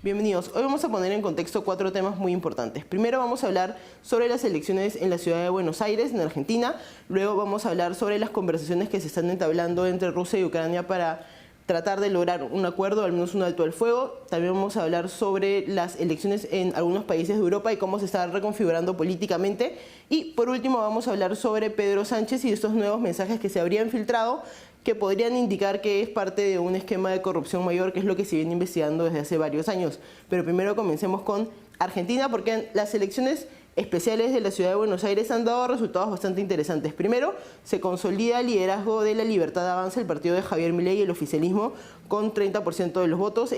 Bienvenidos. Hoy vamos a poner en contexto 4 temas muy importantes. Primero vamos a hablar sobre las elecciones en la ciudad de Buenos Aires, en Argentina. Luego vamos a hablar sobre las conversaciones que se están entablando entre Rusia y Ucrania para tratar de lograr un acuerdo, al menos un alto al fuego. También vamos a hablar sobre las elecciones en algunos países de Europa y cómo se está reconfigurando políticamente. Y por último vamos a hablar sobre Pedro Sánchez y estos nuevos mensajes que se habrían filtrado que podrían indicar que es parte de un esquema de corrupción mayor, que es lo que se viene investigando desde hace varios años. Pero primero comencemos con Argentina, porque las elecciones especiales de la ciudad de Buenos Aires han dado resultados bastante interesantes. Primero, se consolida el liderazgo de La Libertad Avanza, el partido de Javier Milei y el oficialismo, con 30% de los votos.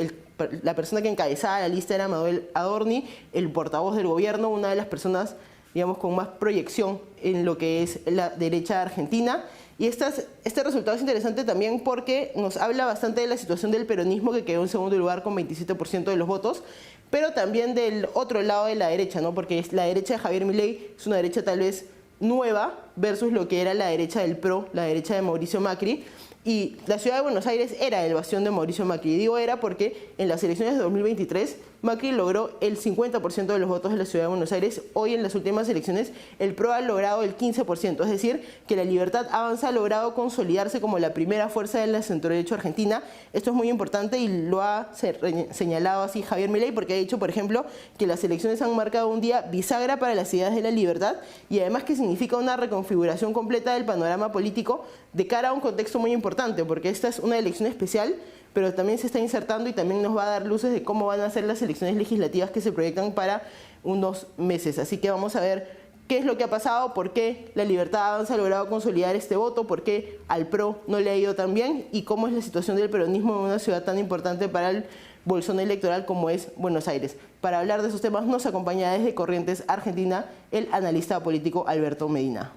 La persona que encabezaba la lista era Manuel Adorni, el portavoz del gobierno, una de las personas, digamos, con más proyección en lo que es la derecha argentina. Y este resultado es interesante también porque nos habla bastante de la situación del peronismo, que quedó en segundo lugar con 27% de los votos, pero también del otro lado de la derecha, ¿no? Porque la derecha de Javier Milei es una derecha tal vez nueva versus lo que era la derecha del PRO, la derecha de Mauricio Macri. Y la ciudad de Buenos Aires era el bastión de Mauricio Macri. Y digo era porque en las elecciones de 2023 Macri logró el 50% de los votos de la ciudad de Buenos Aires. Hoy en las últimas elecciones el PRO ha logrado el 15%. Es decir, que La Libertad Avanza ha logrado consolidarse como la primera fuerza de la centroderecha argentina. Esto es muy importante y lo ha señalado así Javier Milei, porque ha dicho, por ejemplo, que las elecciones han marcado un día bisagra para las ideas de la libertad y además que significa una reconfiguración completa del panorama político de cara a un contexto muy importante, porque esta es una elección especial, pero también se está insertando y también nos va a dar luces de cómo van a ser las elecciones legislativas que se proyectan para unos meses. Así que vamos a ver qué es lo que ha pasado, por qué La Libertad Avanza ha logrado consolidar este voto, por qué al PRO no le ha ido tan bien y cómo es la situación del peronismo en una ciudad tan importante para el bolsón electoral como es Buenos Aires. Para hablar de esos temas nos acompaña desde Corrientes, Argentina, el analista político Alberto Medina.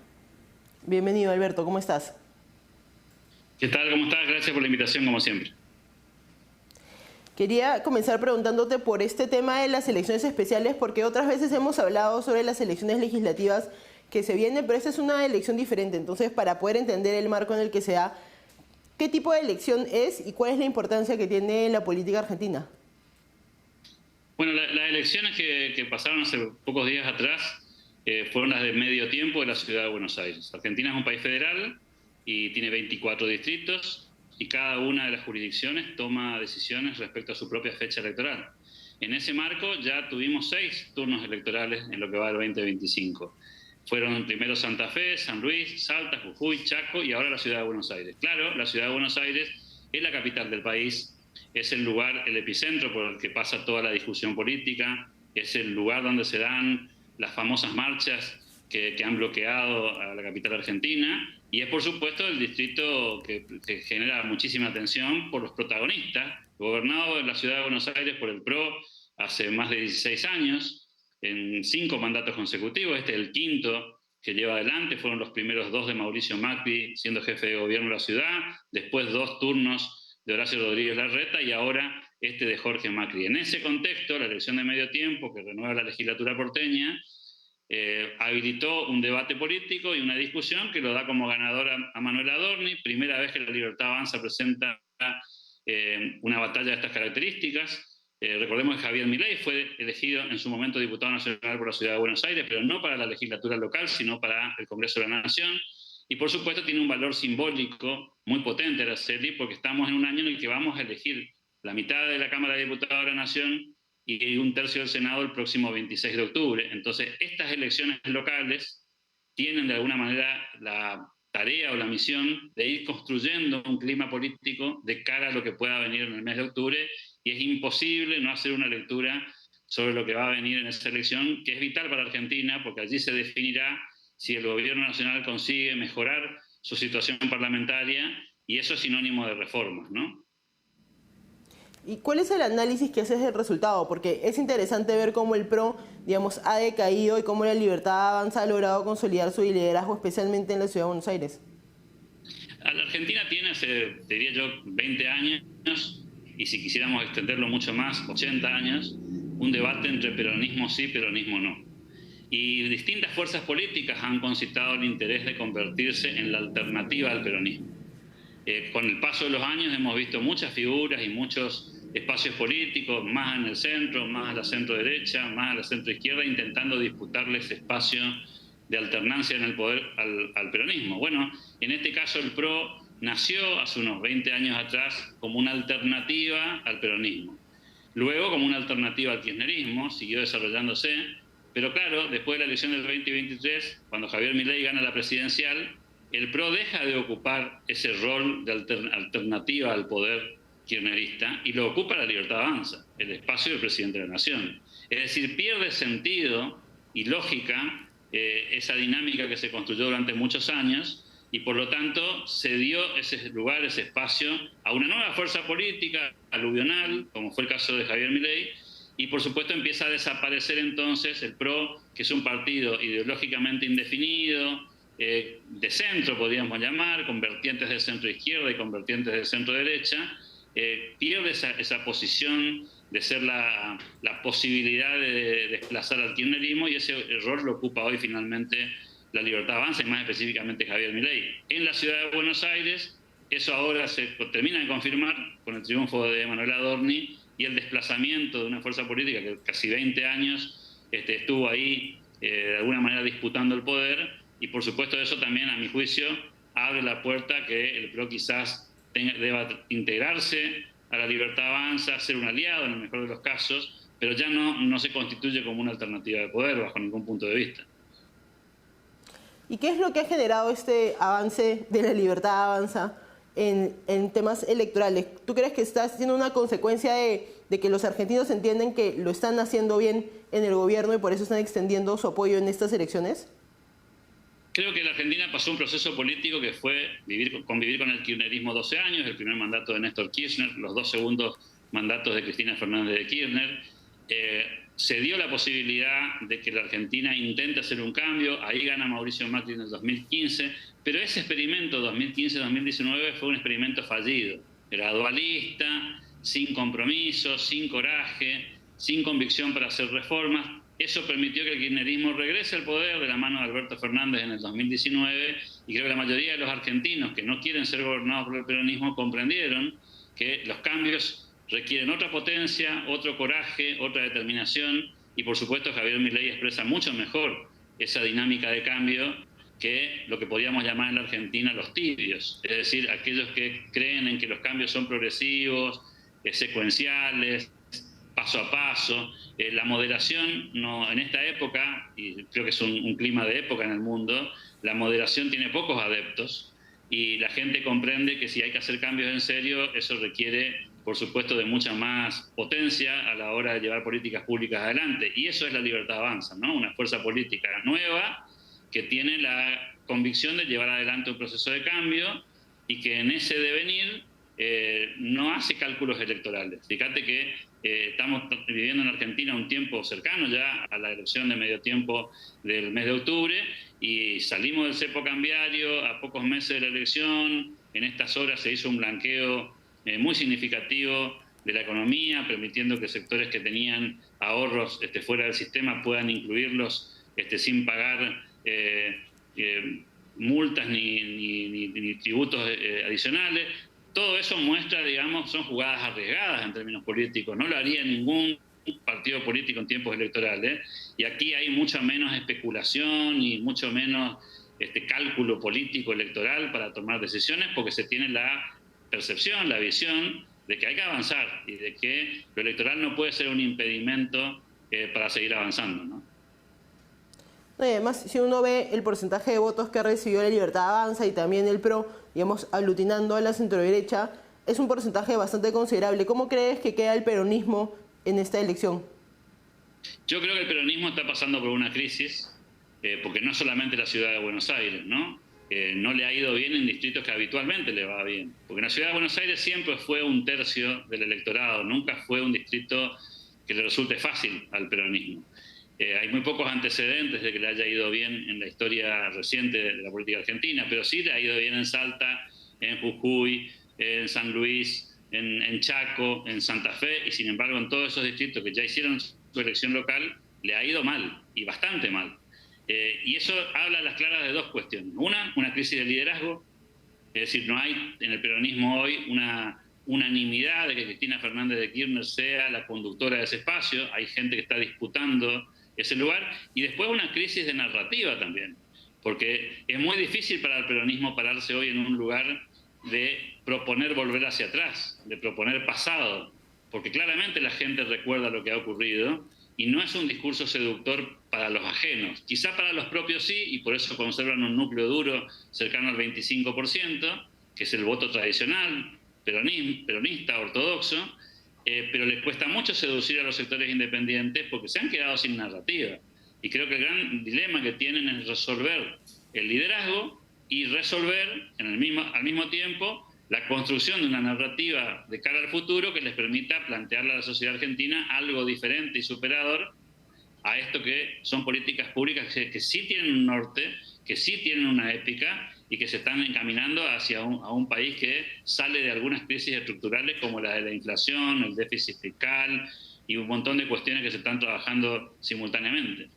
Bienvenido, Alberto, ¿cómo estás? ¿Qué tal? ¿Cómo estás? Gracias por la invitación, como siempre. Quería comenzar preguntándote por este tema de las elecciones especiales, porque otras veces hemos hablado sobre las elecciones legislativas que se vienen, pero esta es una elección diferente. Entonces, para poder entender el marco en el que se da, ¿qué tipo de elección es y cuál es la importancia que tiene la política argentina? Bueno, las elecciones que pasaron hace pocos días atrás fueron las de medio tiempo de la ciudad de Buenos Aires. Argentina es un país federal y tiene 24 distritos y cada una de las jurisdicciones toma decisiones respecto a su propia fecha electoral. En ese marco ya tuvimos 6 turnos electorales en lo que va del 2025. Fueron primero Santa Fe, San Luis, Salta, Jujuy, Chaco y ahora la ciudad de Buenos Aires. Claro, la ciudad de Buenos Aires es la capital del país, es el lugar, el epicentro por el que pasa toda la discusión política, es el lugar donde se dan las famosas marchas que han bloqueado a la capital argentina, y es por supuesto el distrito que genera muchísima atención por los protagonistas, gobernado en la ciudad de Buenos Aires por el PRO hace más de 16 años, en 5 mandatos consecutivos. Este es el quinto que lleva adelante. Fueron los primeros 2 de Mauricio Macri siendo jefe de gobierno de la ciudad, después 2 turnos de Horacio Rodríguez Larreta y ahora este de Jorge Macri. En ese contexto, la elección de medio tiempo que renueva la legislatura porteña habilitó un debate político y una discusión que lo da como ganadora a Manuel Adorni. Primera vez que La Libertad Avanza presenta una batalla de estas características. Recordemos que Javier Milei fue elegido en su momento diputado nacional por la ciudad de Buenos Aires, pero no para la legislatura local, sino para el Congreso de la Nación. Y por supuesto tiene un valor simbólico muy potente Araceli, porque estamos en un año en el que vamos a elegir la mitad de la Cámara de Diputados de la Nación y un tercio del Senado el próximo 26 de octubre. Entonces, estas elecciones locales tienen de alguna manera la tarea o la misión de ir construyendo un clima político de cara a lo que pueda venir en el mes de octubre, y es imposible no hacer una lectura sobre lo que va a venir en esa elección, que es vital para Argentina, porque allí se definirá si el gobierno nacional consigue mejorar su situación parlamentaria, y eso es sinónimo de reformas, ¿no? ¿Y cuál es el análisis que haces del resultado? Porque es interesante ver cómo el PRO, digamos, ha decaído y cómo La Libertad Avanza ha logrado consolidar su liderazgo, especialmente en la ciudad de Buenos Aires. La Argentina tiene hace, te diría yo, 20 años, y si quisiéramos extenderlo mucho más, 80 años, un debate entre peronismo sí, peronismo no. Y distintas fuerzas políticas han concitado el interés de convertirse en la alternativa al peronismo. Con el paso de los años hemos visto muchas figuras y muchos espacios políticos, más en el centro, más a la centro-derecha, más a la centro-izquierda, intentando disputarles espacio de alternancia en el poder al peronismo. Bueno, en este caso el PRO nació hace unos 20 años atrás como una alternativa al peronismo. Luego como una alternativa al kirchnerismo, siguió desarrollándose, pero claro, después de la elección del 2023, cuando Javier Milei gana la presidencial, el PRO deja de ocupar ese rol de alternativa al poder kirchnerista y lo ocupa la Libertad Avanza, el espacio del presidente de la Nación. Es decir, pierde sentido y lógica esa dinámica que se construyó durante muchos años y por lo tanto se dio ese lugar, ese espacio a una nueva fuerza política aluvional, como fue el caso de Javier Milei, y por supuesto empieza a desaparecer entonces el PRO, que es un partido ideológicamente indefinido, de centro podríamos llamar, con vertientes de centro izquierda y con vertientes de centro derecha, pierde esa posición de ser la posibilidad de desplazar al kirchnerismo y ese rol lo ocupa hoy finalmente la Libertad Avanza y más específicamente Javier Milei. En la ciudad de Buenos Aires eso ahora se termina de confirmar con el triunfo de Manuel Adorni y el desplazamiento de una fuerza política que casi 20 años estuvo ahí de alguna manera disputando el poder y por supuesto eso también a mi juicio abre la puerta que el PRO quizás deba integrarse a la Libertad Avanza, ser un aliado en el mejor de los casos, pero ya no se constituye como una alternativa de poder bajo ningún punto de vista. ¿Y qué es lo que ha generado este avance de la Libertad Avanza en temas electorales? ¿Tú crees que está siendo una consecuencia de que los argentinos entienden que lo están haciendo bien en el gobierno y por eso están extendiendo su apoyo en estas elecciones? Creo que la Argentina pasó un proceso político que fue convivir con el kirchnerismo 12 años, el primer mandato de Néstor Kirchner, los 2 segundos mandatos de Cristina Fernández de Kirchner. Se dio la posibilidad de que la Argentina intente hacer un cambio, ahí gana Mauricio Macri en el 2015, pero ese experimento 2015-2019 fue un experimento fallido, gradualista, sin compromiso, sin coraje, sin convicción para hacer reformas. Eso permitió que el kirchnerismo regrese al poder de la mano de Alberto Fernández en el 2019 y creo que la mayoría de los argentinos que no quieren ser gobernados por el peronismo comprendieron que los cambios requieren otra potencia, otro coraje, otra determinación y por supuesto Javier Milei expresa mucho mejor esa dinámica de cambio que lo que podríamos llamar en la Argentina los tibios, es decir, aquellos que creen en que los cambios son progresivos, secuenciales, paso a paso. La moderación, en esta época, y creo que es un clima de época en el mundo, la moderación tiene pocos adeptos y la gente comprende que si hay que hacer cambios en serio, eso requiere, por supuesto, de mucha más potencia a la hora de llevar políticas públicas adelante. Y eso es la Libertad Avanza, ¿no? Una fuerza política nueva que tiene la convicción de llevar adelante un proceso de cambio y que en ese devenir no hace cálculos electorales. Fíjate que estamos viviendo en Argentina un tiempo cercano ya a la elección de medio tiempo del mes de octubre y salimos del cepo cambiario a pocos meses de la elección. En estas horas se hizo un blanqueo muy significativo de la economía, permitiendo que sectores que tenían ahorros fuera del sistema puedan incluirlos sin pagar multas ni tributos adicionales. Todo eso muestra, digamos, son jugadas arriesgadas en términos políticos. No lo haría ningún partido político en tiempos electorales. Y aquí hay mucha menos especulación y mucho menos cálculo político electoral para tomar decisiones porque se tiene la percepción, la visión de que hay que avanzar y de que lo electoral no puede ser un impedimento para seguir avanzando, ¿no? Y además, si uno ve el porcentaje de votos que recibió la Libertad Avanza y también el PRO, digamos, aglutinando a la centroderecha, es un porcentaje bastante considerable. ¿Cómo crees que queda el peronismo en esta elección? Yo creo que el peronismo está pasando por una crisis, porque no solamente la ciudad de Buenos Aires, ¿no? No le ha ido bien en distritos que habitualmente le va bien. Porque en la ciudad de Buenos Aires siempre fue un tercio del electorado, nunca fue un distrito que le resulte fácil al peronismo. Hay muy pocos antecedentes de que le haya ido bien en la historia reciente de la política argentina, pero sí le ha ido bien en Salta, en Jujuy, en San Luis, en Chaco, en Santa Fe, y sin embargo en todos esos distritos que ya hicieron su elección local, le ha ido mal, y bastante mal. Y eso habla a las claras de dos cuestiones. Una crisis de liderazgo, es decir, no hay en el peronismo hoy una unanimidad de que Cristina Fernández de Kirchner sea la conductora de ese espacio, hay gente que está disputando ese lugar, y después una crisis de narrativa también, porque es muy difícil para el peronismo pararse hoy en un lugar de proponer volver hacia atrás, de proponer pasado, porque claramente la gente recuerda lo que ha ocurrido, y no es un discurso seductor para los ajenos. Quizá para los propios sí, y por eso conservan un núcleo duro cercano al 25%, que es el voto tradicional, peronista, ortodoxo, pero les cuesta mucho seducir a los sectores independientes porque se han quedado sin narrativa. Y creo que el gran dilema que tienen es resolver el liderazgo y resolver al mismo tiempo la construcción de una narrativa de cara al futuro que les permita plantearle a la sociedad argentina algo diferente y superador a esto que son políticas públicas que sí tienen un norte, que sí tienen una épica y que se están encaminando hacia a un país que sale de algunas crisis estructurales como la de la inflación, el déficit fiscal y un montón de cuestiones que se están trabajando simultáneamente.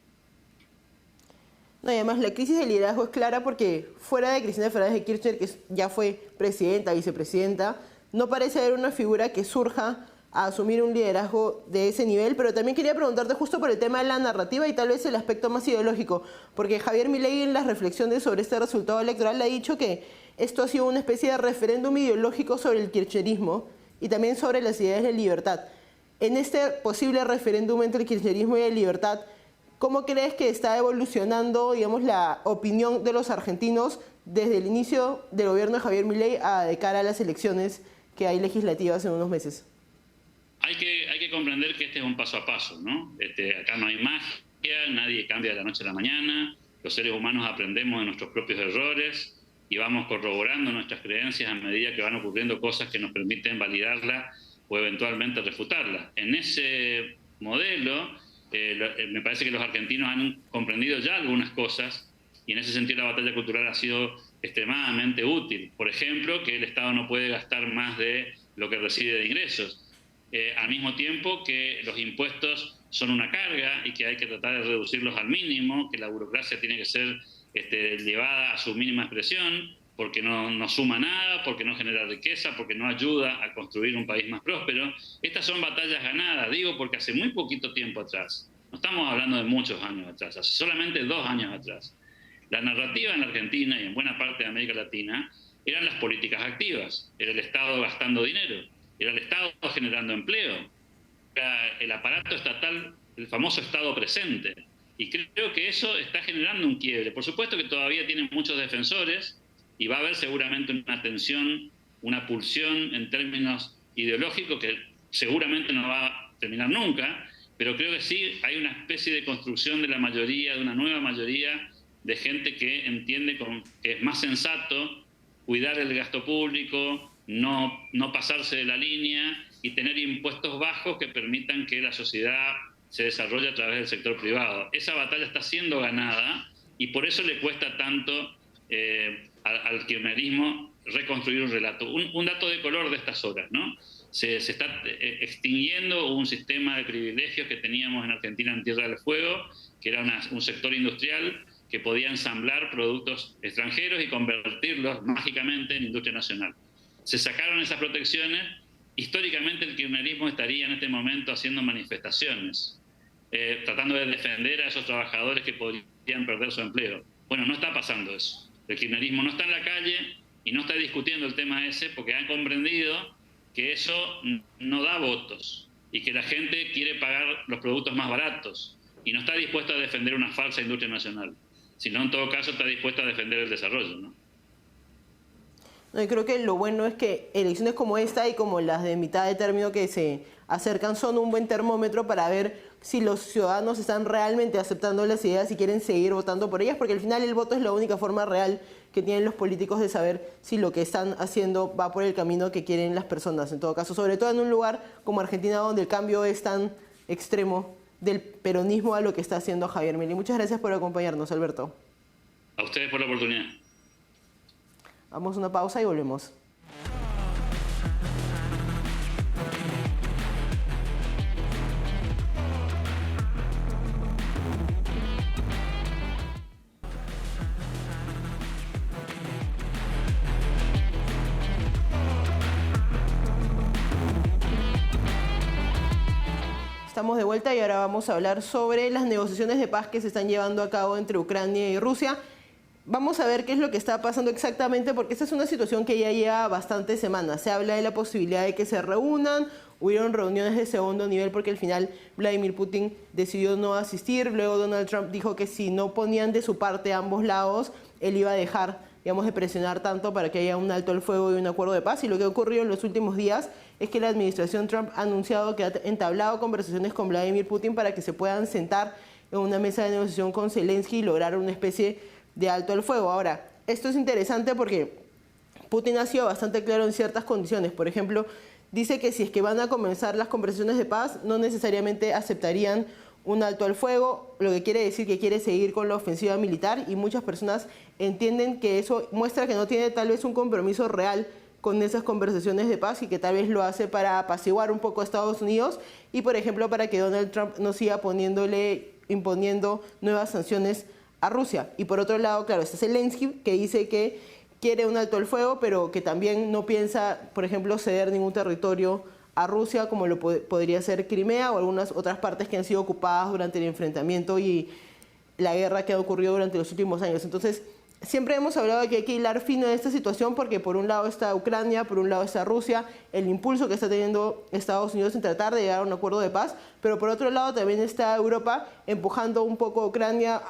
No, y además la crisis de liderazgo es clara porque fuera de Cristina Fernández de Kirchner, que ya fue presidenta, vicepresidenta, no parece haber una figura que surja a asumir un liderazgo de ese nivel, pero también quería preguntarte justo por el tema de la narrativa y tal vez el aspecto más ideológico, porque Javier Milei en las reflexiones sobre este resultado electoral ha dicho que esto ha sido una especie de referéndum ideológico sobre el kirchnerismo y también sobre las ideas de libertad. En este posible referéndum entre el kirchnerismo y la libertad, ¿cómo crees que está evolucionando, digamos, la opinión de los argentinos desde el inicio del gobierno de Javier Milei de cara a las elecciones que hay legislativas en unos meses? Hay que comprender que este es un paso a paso, ¿no? Acá no hay magia, nadie cambia de la noche a la mañana, los seres humanos aprendemos de nuestros propios errores y vamos corroborando nuestras creencias a medida que van ocurriendo cosas que nos permiten validarla o eventualmente refutarla. En ese modelo, me parece que los argentinos han comprendido ya algunas cosas y en ese sentido la batalla cultural ha sido extremadamente útil. Por ejemplo, que el Estado no puede gastar más de lo que recibe de ingresos. Al mismo tiempo que los impuestos son una carga y que hay que tratar de reducirlos al mínimo, que la burocracia tiene que ser llevada a su mínima expresión, porque no suma nada, porque no genera riqueza, porque no ayuda a construir un país más próspero. Estas son batallas ganadas, digo, porque hace muy poquito tiempo atrás, no estamos hablando de muchos años atrás, hace solamente 2 años atrás, la narrativa en Argentina y en buena parte de América Latina eran las políticas activas, era el Estado gastando dinero, era el Estado generando empleo, era el aparato estatal, el famoso Estado presente. Y creo que eso está generando un quiebre. Por supuesto que todavía tienen muchos defensores y va a haber seguramente una tensión, una pulsión en términos ideológicos que seguramente no va a terminar nunca, pero creo que sí hay una especie de construcción de la mayoría, de una nueva mayoría de gente que entiende que es más sensato cuidar el gasto público, no pasarse de la línea y tener impuestos bajos que permitan que la sociedad se desarrolle a través del sector privado. Esa batalla está siendo ganada y por eso le cuesta tanto al kirchnerismo reconstruir un relato. Un dato de color de estas horas, ¿no? Se está extinguiendo un sistema de privilegios que teníamos en Argentina en Tierra del Fuego, que era un sector industrial que podía ensamblar productos extranjeros y convertirlos mágicamente en industria nacional. Se sacaron esas protecciones, históricamente el kirchnerismo estaría en este momento haciendo manifestaciones, tratando de defender a esos trabajadores que podrían perder su empleo. Bueno, no está pasando eso. El kirchnerismo no está en la calle y no está discutiendo el tema ese porque han comprendido que eso no da votos y que la gente quiere pagar los productos más baratos y no está dispuesta a defender una falsa industria nacional, sino en todo caso está dispuesta a defender el desarrollo, ¿no? Yo creo que lo bueno es que elecciones como esta y como las de mitad de término que se acercan son un buen termómetro para ver si los ciudadanos están realmente aceptando las ideas y quieren seguir votando por ellas, porque al final el voto es la única forma real que tienen los políticos de saber si lo que están haciendo va por el camino que quieren las personas, en todo caso, sobre todo en un lugar como Argentina donde el cambio es tan extremo del peronismo a lo que está haciendo Javier Milei. Muchas gracias por acompañarnos, Alberto. A ustedes por la oportunidad. Vamos a una pausa y volvemos. Estamos de vuelta y ahora vamos a hablar sobre las negociaciones de paz que se están llevando a cabo entre Ucrania y Rusia. Vamos a ver qué es lo que está pasando exactamente, porque esta es una situación que ya lleva bastantes semanas. Se habla de la posibilidad de que se reúnan, hubieron reuniones de segundo nivel porque al final Vladimir Putin decidió no asistir. Luego Donald Trump dijo que si no ponían de su parte ambos lados, él iba a dejar, digamos, de presionar tanto para que haya un alto al fuego y un acuerdo de paz. Y lo que ha ocurrido en los últimos días es que la administración Trump ha anunciado que ha entablado conversaciones con Vladimir Putin para que se puedan sentar en una mesa de negociación con Zelensky y lograr una especie de alto al fuego. Ahora, esto es interesante porque Putin ha sido bastante claro en ciertas condiciones. Por ejemplo, dice que si es que van a comenzar las conversaciones de paz, no necesariamente aceptarían un alto al fuego, lo que quiere decir que quiere seguir con la ofensiva militar, y muchas personas entienden que eso muestra que no tiene tal vez un compromiso real con esas conversaciones de paz y que tal vez lo hace para apaciguar un poco a Estados Unidos y, por ejemplo, para que Donald Trump no siga imponiendo nuevas sanciones a Rusia. Y por otro lado, claro, está Zelensky, que dice que quiere un alto al fuego, pero que también no piensa, por ejemplo, ceder ningún territorio a Rusia, como lo podría ser Crimea o algunas otras partes que han sido ocupadas durante el enfrentamiento y la guerra que ha ocurrido durante los últimos años. Entonces, siempre hemos hablado de que hay que hilar fino en esta situación porque por un lado está Ucrania, por un lado está Rusia, el impulso que está teniendo Estados Unidos en tratar de llegar a un acuerdo de paz, pero por otro lado también está Europa empujando un poco a Ucrania,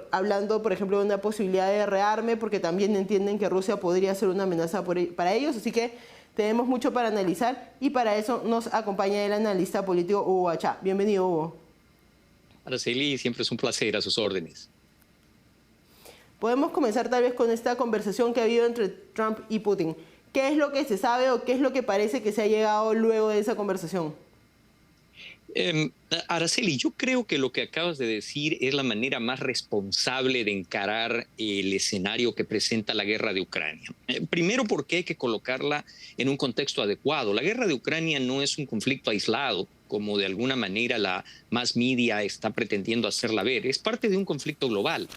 hablando, por ejemplo, de una posibilidad de rearme, porque también entienden que Rusia podría ser una amenaza para ellos. Así que tenemos mucho para analizar y para eso nos acompaña el analista político Hugo Achá. Bienvenido, Hugo. Araceli, siempre es un placer, a sus órdenes. Podemos comenzar tal vez con esta conversación que ha habido entre Trump y Putin. ¿Qué es lo que se sabe o qué es lo que parece que se ha llegado luego de esa conversación? Araceli, yo creo que lo que acabas de decir es la manera más responsable de encarar el escenario que presenta la guerra de Ucrania. Primero porque hay que colocarla en un contexto adecuado. La guerra de Ucrania no es un conflicto aislado, como de alguna manera la mass media está pretendiendo hacerla ver. Es parte de un conflicto global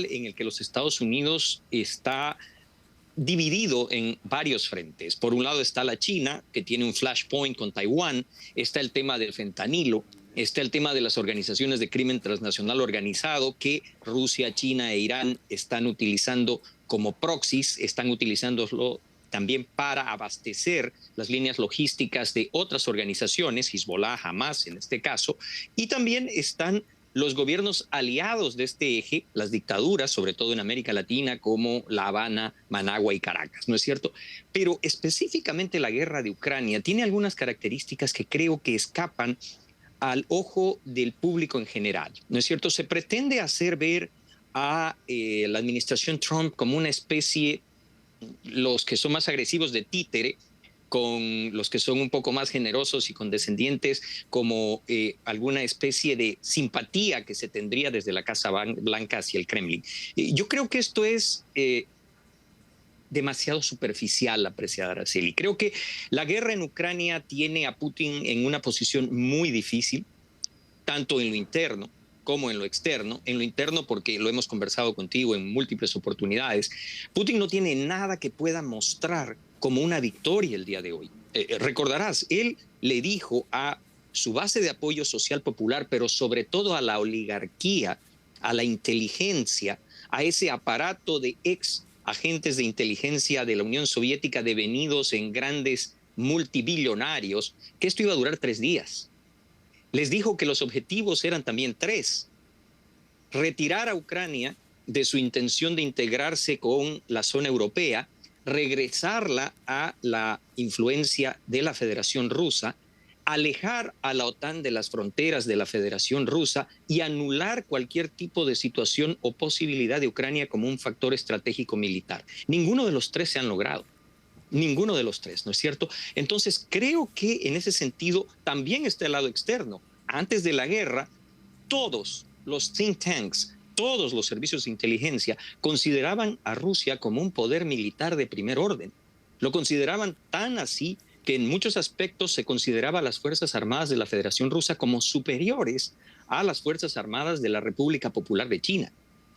en el que los Estados Unidos está dividido en varios frentes. Por un lado está la China, que tiene un flashpoint con Taiwán, está el tema del fentanilo, está el tema de las organizaciones de crimen transnacional organizado que Rusia, China e Irán están utilizando como proxies, están utilizándolo también para abastecer las líneas logísticas de otras organizaciones, Hezbollah, Hamas en este caso, y también están los gobiernos aliados de este eje, las dictaduras, sobre todo en América Latina, como La Habana, Managua y Caracas, ¿no es cierto? Pero específicamente la guerra de Ucrania tiene algunas características que creo que escapan al ojo del público en general, ¿no es cierto? Se pretende hacer ver a la administración Trump como una especie, los que son más agresivos, de títere, con los que son un poco más generosos y condescendientes, como alguna especie de simpatía que se tendría desde la Casa Blanca hacia el Kremlin. Yo creo que esto es demasiado superficial, apreciada Araceli. Creo que la guerra en Ucrania tiene a Putin en una posición muy difícil, tanto en lo interno como en lo externo. En lo interno, porque lo hemos conversado contigo en múltiples oportunidades, Putin no tiene nada que pueda mostrar como una victoria el día de hoy. Recordarás, él le dijo a su base de apoyo social popular, pero sobre todo a la oligarquía, a la inteligencia, a ese aparato de ex agentes de inteligencia de la Unión Soviética devenidos en grandes multibillonarios, que esto iba a durar 3 días. Les dijo que los objetivos eran también 3. Retirar a Ucrania de su intención de integrarse con la zona europea, regresarla a la influencia de la Federación Rusa, alejar a la OTAN de las fronteras de la Federación Rusa y anular cualquier tipo de situación o posibilidad de Ucrania como un factor estratégico militar. Ninguno de los 3 se han logrado. Ninguno de los 3, ¿no es cierto? Entonces, creo que en ese sentido también está el lado externo. Antes de la guerra, todos los think tanks, todos los servicios de inteligencia consideraban a Rusia como un poder militar de primer orden. Lo consideraban tan así que en muchos aspectos se consideraba a las Fuerzas Armadas de la Federación Rusa como superiores a las Fuerzas Armadas de la República Popular de China.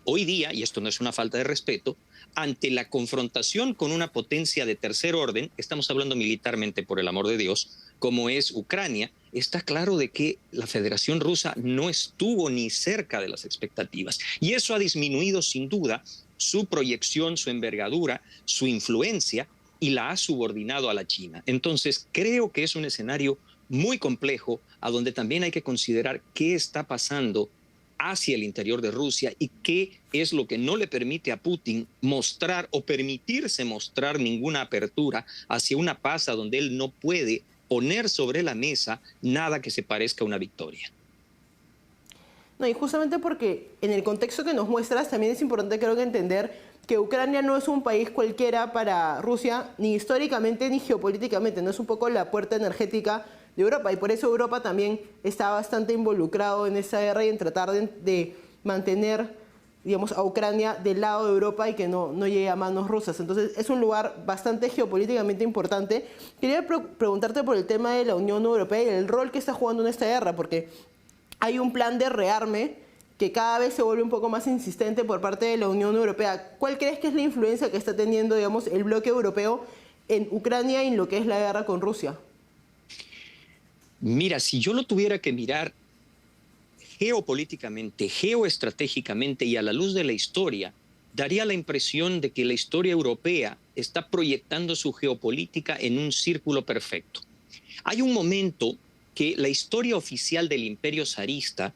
Hoy día, y esto no es una falta de respeto, ante la confrontación con una potencia de tercer orden, estamos hablando militarmente por el amor de Dios, como es Ucrania, está claro de que la Federación Rusa no estuvo ni cerca de las expectativas. Y eso ha disminuido sin duda su proyección, su envergadura, su influencia, y la ha subordinado a la China. Entonces, creo que es un escenario muy complejo, a donde también hay que considerar qué está pasando hacia el interior de Rusia y qué es lo que no le permite a Putin mostrar o permitirse mostrar ninguna apertura hacia una paz a donde él no puede poner sobre la mesa nada que se parezca a una victoria. No, y justamente porque en el contexto que nos muestras también es importante, creo que, entender que Ucrania no es un país cualquiera para Rusia, ni históricamente ni geopolíticamente, no es un poco la puerta energética de Europa, y por eso Europa también está bastante involucrado en esa guerra y en tratar de mantener, digamos, a Ucrania del lado de Europa y que no llegue a manos rusas. Entonces es un lugar bastante geopolíticamente importante. Quería preguntarte por el tema de la Unión Europea y el rol que está jugando en esta guerra, porque hay un plan de rearme que cada vez se vuelve un poco más insistente por parte de la Unión Europea. ¿Cuál crees que es la influencia que está teniendo, digamos, el bloque europeo en Ucrania y en lo que es la guerra con Rusia? Mira, si yo lo tuviera que mirar geopolíticamente, geoestratégicamente y a la luz de la historia, daría la impresión de que la historia europea está proyectando su geopolítica en un círculo perfecto. Hay un momento que la historia oficial del Imperio zarista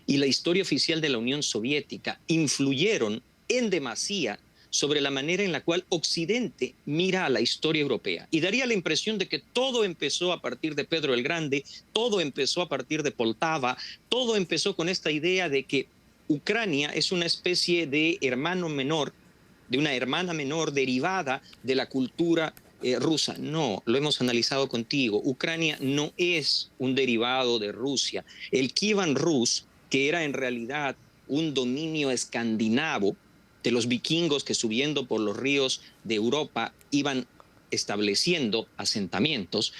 y la historia oficial de la Unión Soviética influyeron en demasía sobre la manera en la cual Occidente mira a la historia europea. Y daría la impresión de que todo empezó a partir de Pedro el Grande, todo empezó a partir de Poltava, todo empezó con esta idea de que Ucrania es una especie de hermano menor, de una hermana menor derivada de la cultura rusa. No, lo hemos analizado contigo. Ucrania no es un derivado de Rusia. El Kievan Rus, que era en realidad un dominio escandinavo de los vikingos que subiendo por los ríos de Europa iban estableciendo asentamientos,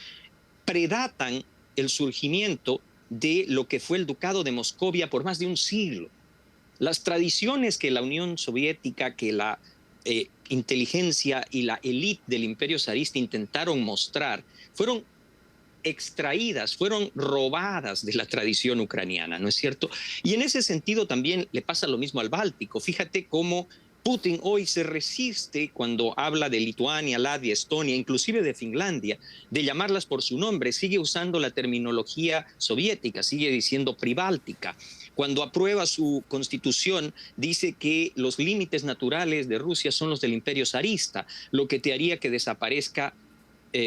predatan el surgimiento de lo que fue el Ducado de Moscovia por más de un siglo. Las tradiciones que la Unión Soviética, que la inteligencia y la élite del Imperio zarista intentaron mostrar, fueron extraídas, fueron robadas de la tradición ucraniana, ¿no es cierto? Y en ese sentido también le pasa lo mismo al Báltico. Fíjate cómo Putin hoy se resiste cuando habla de Lituania, Latvia, Estonia, inclusive de Finlandia, de llamarlas por su nombre. Sigue usando la terminología soviética, sigue diciendo pribáltica. Cuando aprueba su constitución, dice que los límites naturales de Rusia son los del Imperio zarista, lo que te haría que desaparezca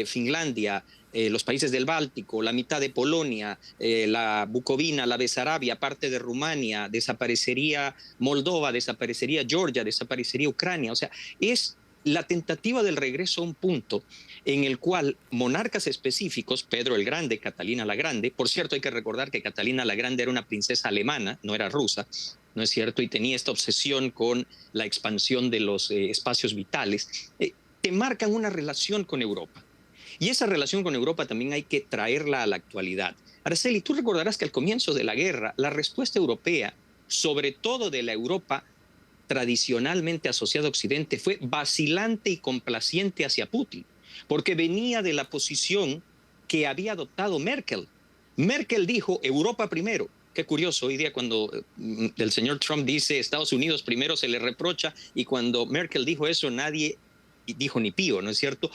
Finlandia, los países del Báltico, la mitad de Polonia, la Bucovina, la Besarabia, parte de Rumania, desaparecería Moldova, desaparecería Georgia, desaparecería Ucrania. O sea, es la tentativa del regreso a un punto en el cual monarcas específicos, Pedro el Grande, Catalina la Grande, por cierto hay que recordar que Catalina la Grande era una princesa alemana, no era rusa, ¿no es cierto? Y tenía esta obsesión con la expansión de los espacios vitales, te marcan una relación con Europa. Y esa relación con Europa también hay que traerla a la actualidad. Araceli, tú recordarás que al comienzo de la guerra, la respuesta europea, sobre todo de la Europa tradicionalmente asociada a Occidente, fue vacilante y complaciente hacia Putin, porque venía de la posición que había adoptado Merkel. Merkel dijo Europa primero. Qué curioso, hoy día cuando el señor Trump dice Estados Unidos primero se le reprocha, y cuando Merkel dijo eso nadie dijo ni pío, ¿no es cierto?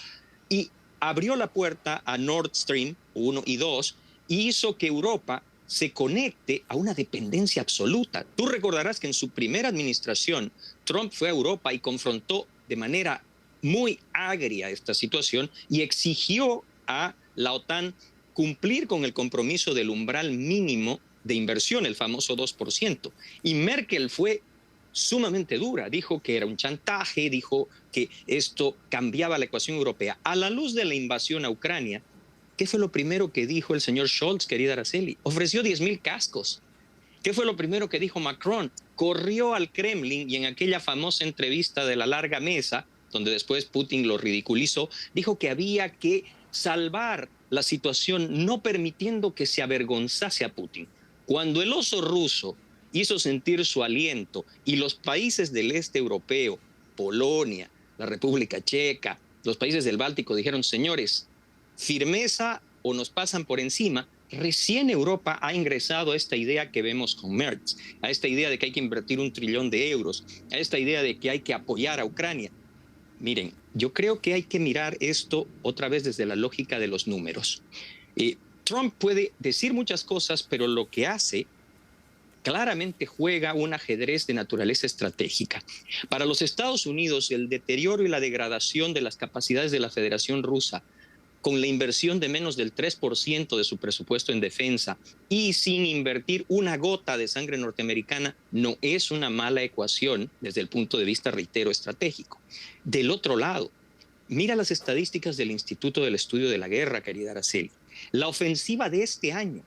Y abrió la puerta a Nord Stream 1 y 2 y hizo que Europa se conecte a una dependencia absoluta. Tú recordarás que en su primera administración Trump fue a Europa y confrontó de manera muy agria esta situación y exigió a la OTAN cumplir con el compromiso del umbral mínimo de inversión, el famoso 2%. Y Merkel fue sumamente dura, dijo que era un chantaje, dijo que esto cambiaba la ecuación europea. A la luz de la invasión a Ucrania, ¿qué fue lo primero que dijo el señor Scholz, querida Araceli? Ofreció 10,000 cascos. ¿Qué fue lo primero que dijo Macron? Corrió al Kremlin y en aquella famosa entrevista de la larga mesa, donde después Putin lo ridiculizó, dijo que había que salvar la situación no permitiendo que se avergonzase a Putin. Cuando el oso ruso hizo sentir su aliento y los países del este europeo, Polonia, la República Checa, los países del Báltico dijeron, señores, firmeza o nos pasan por encima, recién Europa ha ingresado a esta idea que vemos con Merz, a esta idea de que hay que invertir 1 trillón de euros, a esta idea de que hay que apoyar a Ucrania. Miren, yo creo que hay que mirar esto otra vez desde la lógica de los números. Trump puede decir muchas cosas, pero lo que hace claramente juega un ajedrez de naturaleza estratégica. Para los Estados Unidos, el deterioro y la degradación de las capacidades de la Federación Rusa, con la inversión de menos del 3% de su presupuesto en defensa y sin invertir una gota de sangre norteamericana, no es una mala ecuación desde el punto de vista, reitero, estratégico. Del otro lado, mira las estadísticas del Instituto del Estudio de la Guerra, querida Araceli. La ofensiva de este año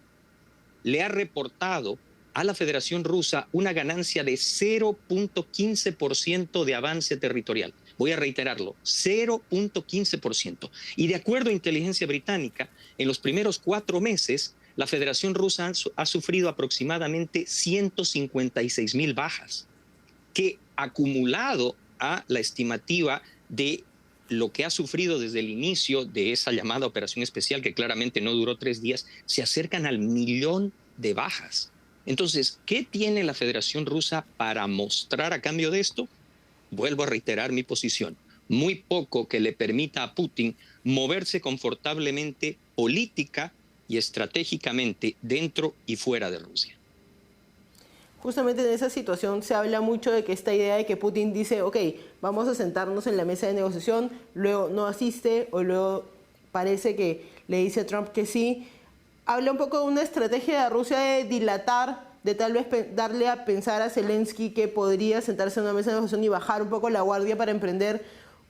le ha reportado a la Federación Rusa una ganancia de 0.15% de avance territorial. Voy a reiterarlo, 0.15%. Y de acuerdo a inteligencia británica, en los primeros 4 meses, la Federación Rusa ha sufrido aproximadamente 156,000 bajas, que acumulado a la estimativa de lo que ha sufrido desde el inicio de esa llamada operación especial, que claramente no duró 3 días, se acercan al 1,000,000 de bajas. Entonces, ¿qué tiene la Federación Rusa para mostrar a cambio de esto? Vuelvo a reiterar mi posición. Muy poco que le permita a Putin moverse confortablemente política y estratégicamente dentro y fuera de Rusia. Justamente en esa situación se habla mucho de que esta idea de que Putin dice, ok, vamos a sentarnos en la mesa de negociación, luego no asiste o luego parece que le dice a Trump que sí. Habla un poco de una estrategia de Rusia de dilatar, de tal vez darle a pensar a Zelensky que podría sentarse en una mesa de negociación y bajar un poco la guardia para emprender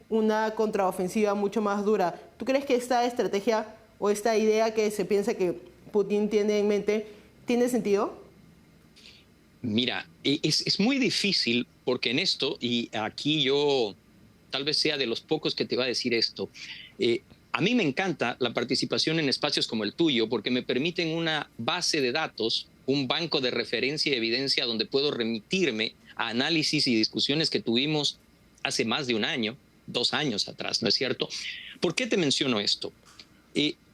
una contraofensiva mucho más dura. ¿Tú crees que esta estrategia o esta idea que se piensa que Putin tiene en mente tiene sentido? Mira, es muy difícil porque en esto, y aquí yo tal vez sea de los pocos que te va a decir esto, a mí me encanta la participación en espacios como el tuyo porque me permiten una base de datos, un banco de referencia y evidencia donde puedo remitirme a análisis y discusiones que tuvimos hace más de 1 año, 2 años atrás, ¿no es cierto? ¿Por qué te menciono esto?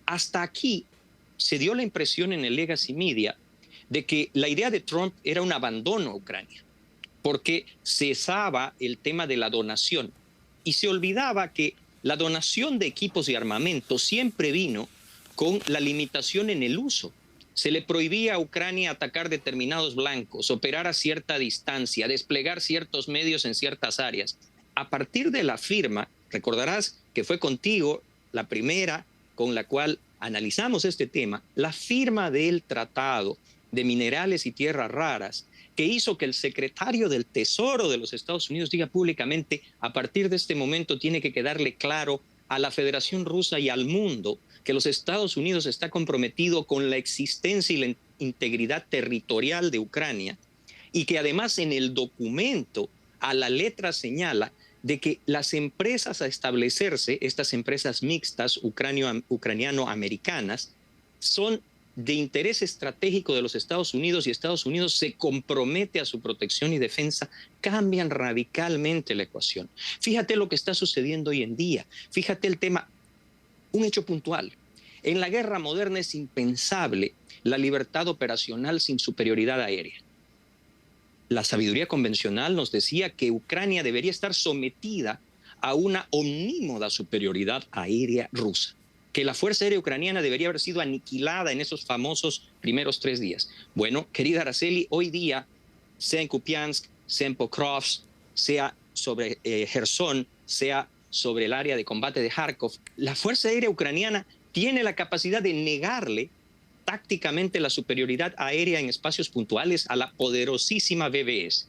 Hasta aquí se dio la impresión en el Legacy Media de que la idea de Trump era un abandono a Ucrania, porque cesaba el tema de la donación y se olvidaba que la donación de equipos y armamento siempre vino con la limitación en el uso. Se le prohibía a Ucrania atacar determinados blancos, operar a cierta distancia, desplegar ciertos medios en ciertas áreas. A partir de la firma, recordarás que fue contigo la primera con la cual analizamos este tema, la firma del Tratado de Minerales y Tierras Raras, que hizo que el secretario del Tesoro de los Estados Unidos diga públicamente, a partir de este momento tiene que quedarle claro a la Federación Rusa y al mundo que los Estados Unidos está comprometido con la existencia y la integridad territorial de Ucrania y que además en el documento a la letra señala de que las empresas a establecerse, estas empresas mixtas ucraniano-americanas, son de interés estratégico de los Estados Unidos y Estados Unidos se compromete a su protección y defensa, cambian radicalmente la ecuación. Fíjate lo que está sucediendo hoy en día. Fíjate el tema, un hecho puntual. En la guerra moderna es impensable la libertad operacional sin superioridad aérea. La sabiduría convencional nos decía que Ucrania debería estar sometida a una omnímoda superioridad aérea rusa, que la Fuerza Aérea Ucraniana debería haber sido aniquilada en esos famosos primeros 3 días. Bueno, querida Araceli, hoy día, sea en Kupiansk, sea en Pokrovsk, sea sobre Gerson, sea sobre el área de combate de Kharkov, la Fuerza Aérea Ucraniana tiene la capacidad de negarle tácticamente la superioridad aérea en espacios puntuales a la poderosísima BBS.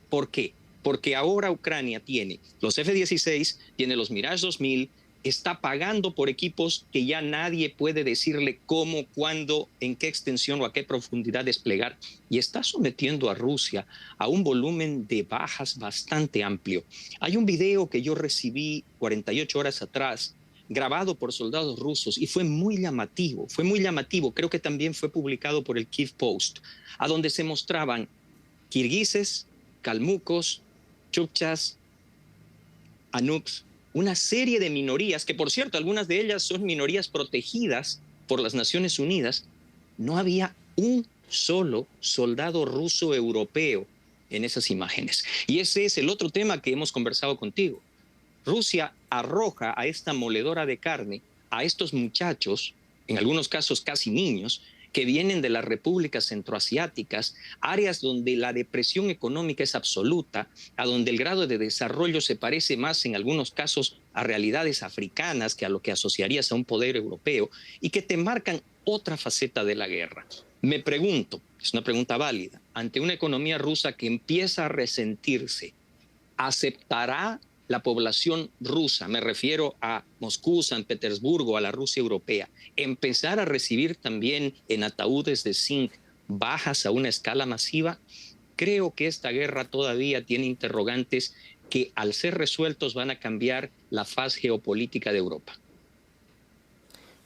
¿Por qué? Porque ahora Ucrania tiene los F-16, tiene los Mirage 2000, está pagando por equipos que ya nadie puede decirle cómo, cuándo, en qué extensión o a qué profundidad desplegar, y está sometiendo a Rusia a un volumen de bajas bastante amplio. Hay un video que yo recibí 48 horas atrás, grabado por soldados rusos, y fue muy llamativo, creo que también fue publicado por el Kyiv Post, a donde se mostraban kirguises, calmucos, chukchas, anuks, una serie de minorías, que por cierto, algunas de ellas son minorías protegidas por las Naciones Unidas, no había un solo soldado ruso europeo en esas imágenes. Y ese es el otro tema que hemos conversado contigo. Rusia arroja a esta moledora de carne a estos muchachos, en algunos casos casi niños, que vienen de las repúblicas centroasiáticas, áreas donde la depresión económica es absoluta, a donde el grado de desarrollo se parece más en algunos casos a realidades africanas que a lo que asociarías a un poder europeo, y que te marcan otra faceta de la guerra. Me pregunto, es una pregunta válida, ante una economía rusa que empieza a resentirse, ¿aceptará la población rusa, me refiero a Moscú, San Petersburgo, a la Rusia europea, empezar a recibir también en ataúdes de zinc bajas a una escala masiva? Creo que esta guerra todavía tiene interrogantes que al ser resueltos van a cambiar la faz geopolítica de Europa.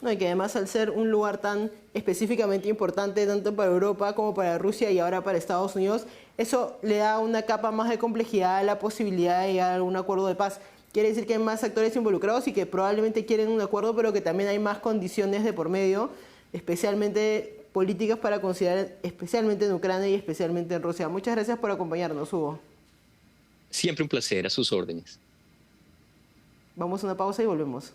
No, y que además al ser un lugar tan específicamente importante tanto para Europa como para Rusia y ahora para Estados Unidos, eso le da una capa más de complejidad a la posibilidad de llegar a un acuerdo de paz. Quiere decir que hay más actores involucrados y que probablemente quieren un acuerdo, pero que también hay más condiciones de por medio, especialmente políticas para considerar, especialmente en Ucrania y especialmente en Rusia. Muchas gracias por acompañarnos, Hugo. Siempre un placer, a sus órdenes. Vamos a una pausa y volvemos.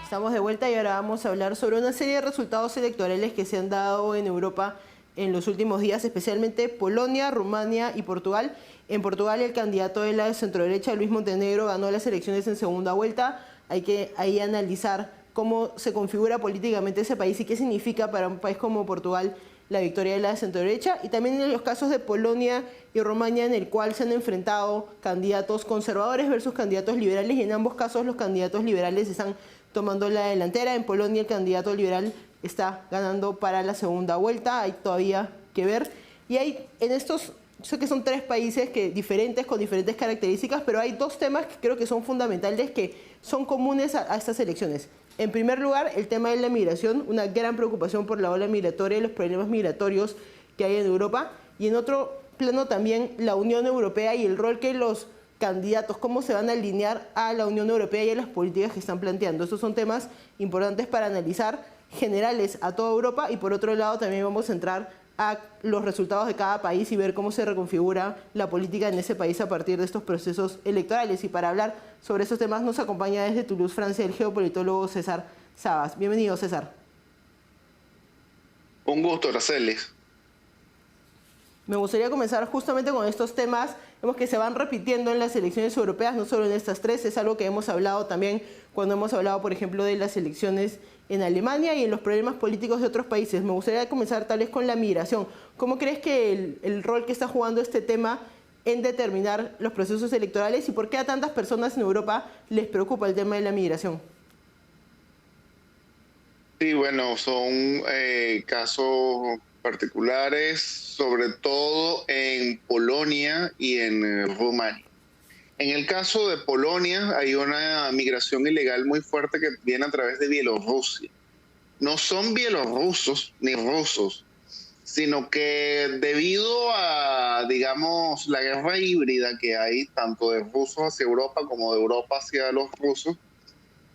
Estamos de vuelta y ahora vamos a hablar sobre una serie de resultados electorales que se han dado en Europa en los últimos días, especialmente Polonia, Rumania y Portugal. En Portugal, el candidato de la centroderecha, Luis Montenegro, ganó las elecciones en segunda vuelta. Hay que ahí analizar cómo se configura políticamente ese país y qué significa para un país como Portugal la victoria de la centroderecha. Y también en los casos de Polonia y Rumania, en el cual se han enfrentado candidatos conservadores versus candidatos liberales, y en ambos casos los candidatos liberales están tomando la delantera. En Polonia el candidato liberal está ganando para la segunda vuelta, hay todavía que ver. Y hay en estos, sé que son tres países diferentes, con diferentes características, pero hay dos temas que creo que son fundamentales, que son comunes a estas elecciones. En primer lugar, el tema de la migración, una gran preocupación por la ola migratoria y los problemas migratorios que hay en Europa. Y en otro plano también la Unión Europea y el rol que los candidatos, cómo se van a alinear a la Unión Europea y a las políticas que están planteando. Estos son temas importantes para analizar, generales a toda Europa, y por otro lado también vamos a entrar a los resultados de cada país y ver cómo se reconfigura la política en ese país a partir de estos procesos electorales. Y para hablar sobre esos temas nos acompaña desde Toulouse, Francia, el geopolitólogo César Sabas. Bienvenido, César. Un gusto, Araceli. Me gustaría comenzar justamente con estos temas. Vemos que se van repitiendo en las elecciones europeas, no solo en estas tres, es algo que hemos hablado también cuando hemos hablado, por ejemplo, de las elecciones en Alemania y en los problemas políticos de otros países. Me gustaría comenzar tal vez con la migración. ¿Cómo crees que el rol que está jugando este tema en determinar los procesos electorales y por qué a tantas personas en Europa les preocupa el tema de la migración? Sí, bueno, son casos particulares, sobre todo en Polonia y en Rumania. En el caso de Polonia hay una migración ilegal muy fuerte que viene a través de Bielorrusia. No son bielorrusos ni rusos, sino que debido a, digamos, la guerra híbrida que hay, tanto de rusos hacia Europa como de Europa hacia los rusos,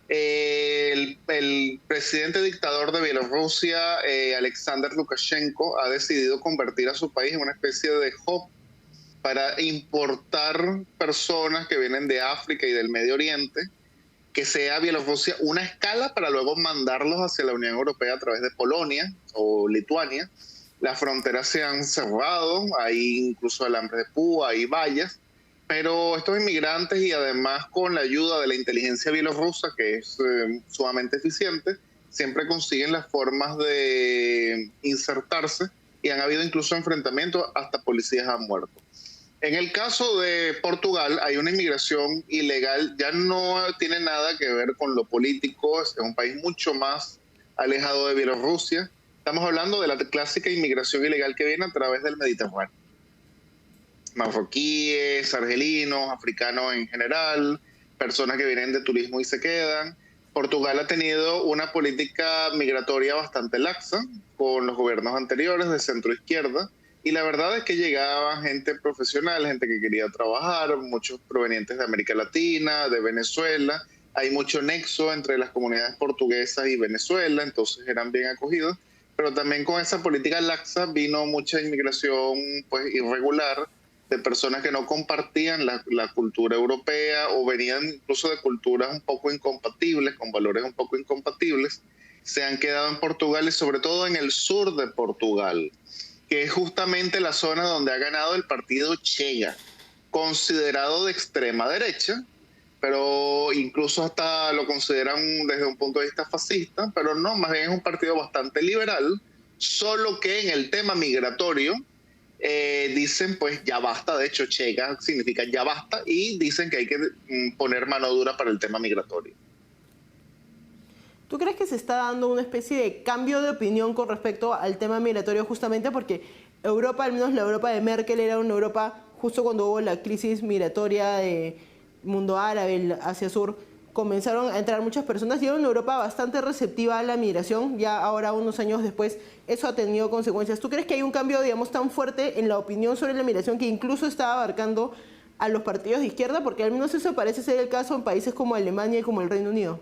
el presidente dictador de Bielorrusia, Alexander Lukashenko, ha decidido convertir a su país en una especie de hub para importar personas que vienen de África y del Medio Oriente, que sea Bielorrusia una escala para luego mandarlos hacia la Unión Europea a través de Polonia o Lituania. Las fronteras se han cerrado, hay incluso alambre de púa, hay vallas, pero estos inmigrantes, y además con la ayuda de la inteligencia bielorrusa, que es sumamente eficiente, siempre consiguen las formas de insertarse, y han habido incluso enfrentamientos, hasta policías han muerto. En el caso de Portugal hay una inmigración ilegal, ya no tiene nada que ver con lo político, es un país mucho más alejado de Bielorrusia. Estamos hablando de la clásica inmigración ilegal que viene a través del Mediterráneo. Marroquíes, argelinos, africanos en general, personas que vienen de turismo y se quedan. Portugal ha tenido una política migratoria bastante laxa con los gobiernos anteriores de centro izquierda, y la verdad es que llegaba gente profesional, gente que quería trabajar, muchos provenientes de América Latina, de Venezuela. Hay mucho nexo entre las comunidades portuguesas y Venezuela, entonces eran bien acogidos. Pero también con esa política laxa vino mucha inmigración pues irregular, de personas que no compartían la cultura europea o venían incluso de culturas un poco incompatibles, con valores un poco incompatibles. Se han quedado en Portugal y sobre todo en el sur de Portugal, que es justamente la zona donde ha ganado el partido Chega, considerado de extrema derecha, pero incluso hasta lo consideran desde un punto de vista fascista, pero no, más bien es un partido bastante liberal, solo que en el tema migratorio dicen pues ya basta. De hecho Chega significa ya basta, y dicen que hay que poner mano dura para el tema migratorio. ¿Tú crees que se está dando una especie de cambio de opinión con respecto al tema migratorio, justamente porque Europa, al menos la Europa de Merkel, era una Europa justo cuando hubo la crisis migratoria de mundo árabe, Asia Sur, comenzaron a entrar muchas personas y era una Europa bastante receptiva a la migración? Ya ahora, unos años después, eso ha tenido consecuencias. ¿Tú crees que hay un cambio, digamos, tan fuerte en la opinión sobre la migración que incluso está abarcando a los partidos de izquierda? Porque al menos eso parece ser el caso en países como Alemania y como el Reino Unido.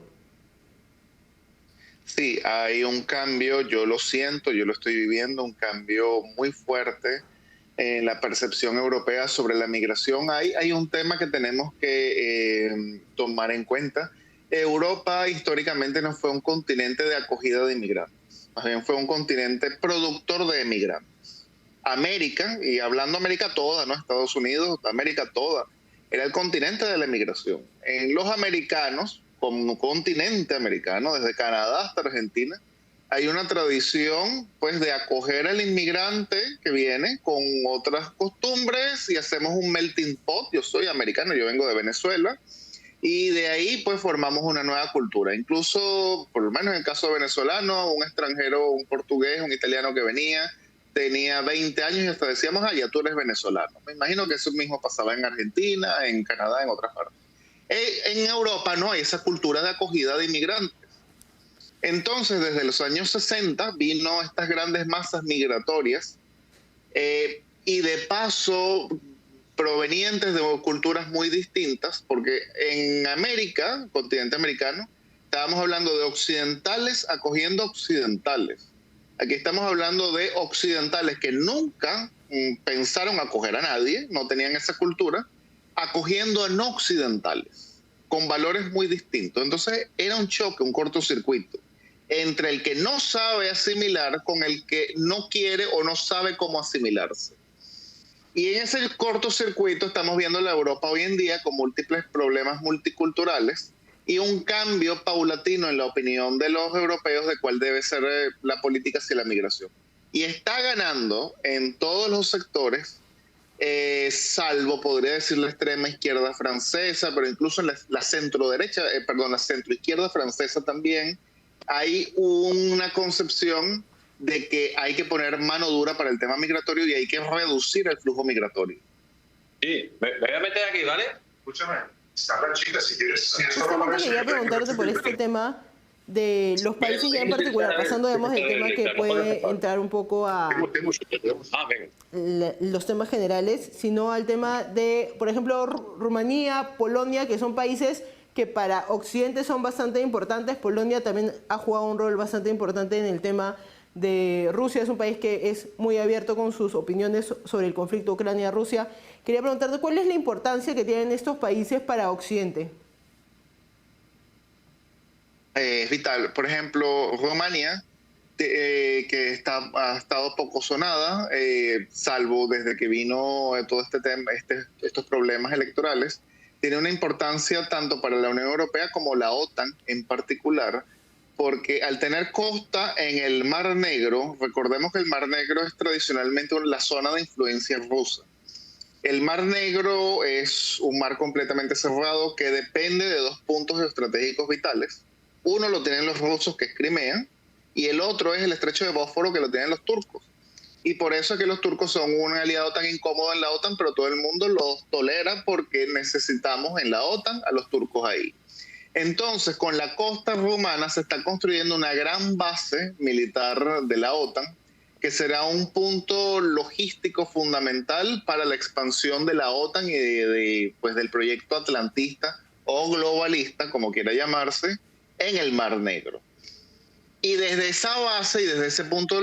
Sí, hay un cambio, yo lo siento, yo lo estoy viviendo, un cambio muy fuerte en la percepción europea sobre la migración. Hay un tema que tenemos que tomar en cuenta. Europa históricamente no fue un continente de acogida de inmigrantes, más bien fue un continente productor de emigrantes. América, y hablando América toda, ¿no? Estados Unidos, América toda, era el continente de la emigración. En los americanos, como continente americano, desde Canadá hasta Argentina, hay una tradición pues de acoger al inmigrante que viene con otras costumbres y hacemos un melting pot. Yo soy americano, yo vengo de Venezuela, y de ahí pues formamos una nueva cultura. Incluso, por lo menos en el caso venezolano, un extranjero, un portugués, un italiano que venía, tenía 20 años y hasta decíamos, ya tú eres venezolano. Me imagino que eso mismo pasaba en Argentina, en Canadá, en otras partes. En Europa no hay esa cultura de acogida de inmigrantes. Entonces, desde los años 60 vino estas grandes masas migratorias y de paso provenientes de culturas muy distintas, porque en América, continente americano, estábamos hablando de occidentales acogiendo occidentales. Aquí estamos hablando de occidentales que nunca pensaron acoger a nadie, no tenían esa cultura, acogiendo a no occidentales, con valores muy distintos. Entonces era un choque, un cortocircuito, entre el que no sabe asimilar con el que no quiere o no sabe cómo asimilarse. Y en ese cortocircuito estamos viendo la Europa hoy en día con múltiples problemas multiculturales y un cambio paulatino en la opinión de los europeos de cuál debe ser la política hacia la migración. Y está ganando en todos los sectores, salvo, podría decir, la extrema izquierda francesa, pero incluso en la centro-derecha, la centro-izquierda francesa también, hay una concepción de que hay que poner mano dura para el tema migratorio y hay que reducir el flujo migratorio. Sí, me voy a meter aquí, ¿vale? Escúchame, saca chica, si quieres... Justamente quería preguntarte por este tema de los países ya en particular, pasando digamos del tema que puede entrar un poco a los temas generales, sino al tema de, por ejemplo, Rumanía, Polonia, que son países que para Occidente son bastante importantes. Polonia también ha jugado un rol bastante importante en el tema de Rusia. Es un país que es muy abierto con sus opiniones sobre el conflicto Ucrania-Rusia. Quería preguntarte, ¿cuál es la importancia que tienen estos países para Occidente? Es vital. Por ejemplo, Rumania, que ha estado poco sonada, salvo desde que vino todo este tema, estos problemas electorales, tiene una importancia tanto para la Unión Europea como la OTAN en particular, porque al tener costa en el Mar Negro, recordemos que el Mar Negro es tradicionalmente la zona de influencia rusa. El Mar Negro es un mar completamente cerrado que depende de dos puntos estratégicos vitales. Uno lo tienen los rusos, que es Crimea, y el otro es el estrecho de Bósforo, que lo tienen los turcos. Y por eso es que los turcos son un aliado tan incómodo en la OTAN, pero todo el mundo los tolera porque necesitamos en la OTAN a los turcos ahí. Entonces, con la costa rumana se está construyendo una gran base militar de la OTAN, que será un punto logístico fundamental para la expansión de la OTAN y pues del proyecto atlantista o globalista, como quiera llamarse, en el Mar Negro. Y desde esa base y desde ese punto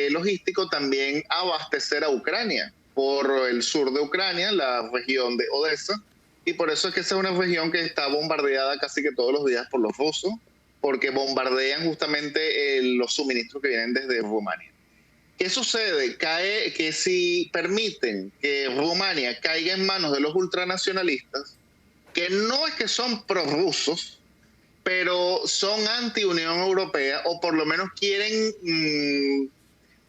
logístico también abastecer a Ucrania por el sur de Ucrania, la región de Odessa. Y por eso es que esa es una región que está bombardeada casi que todos los días por los rusos, porque bombardean justamente los suministros que vienen desde Rumania. ¿Qué sucede? Cae que si permiten que Rumania caiga en manos de los ultranacionalistas, que no es que son prorrusos, pero son anti-Unión Europea, o por lo menos quieren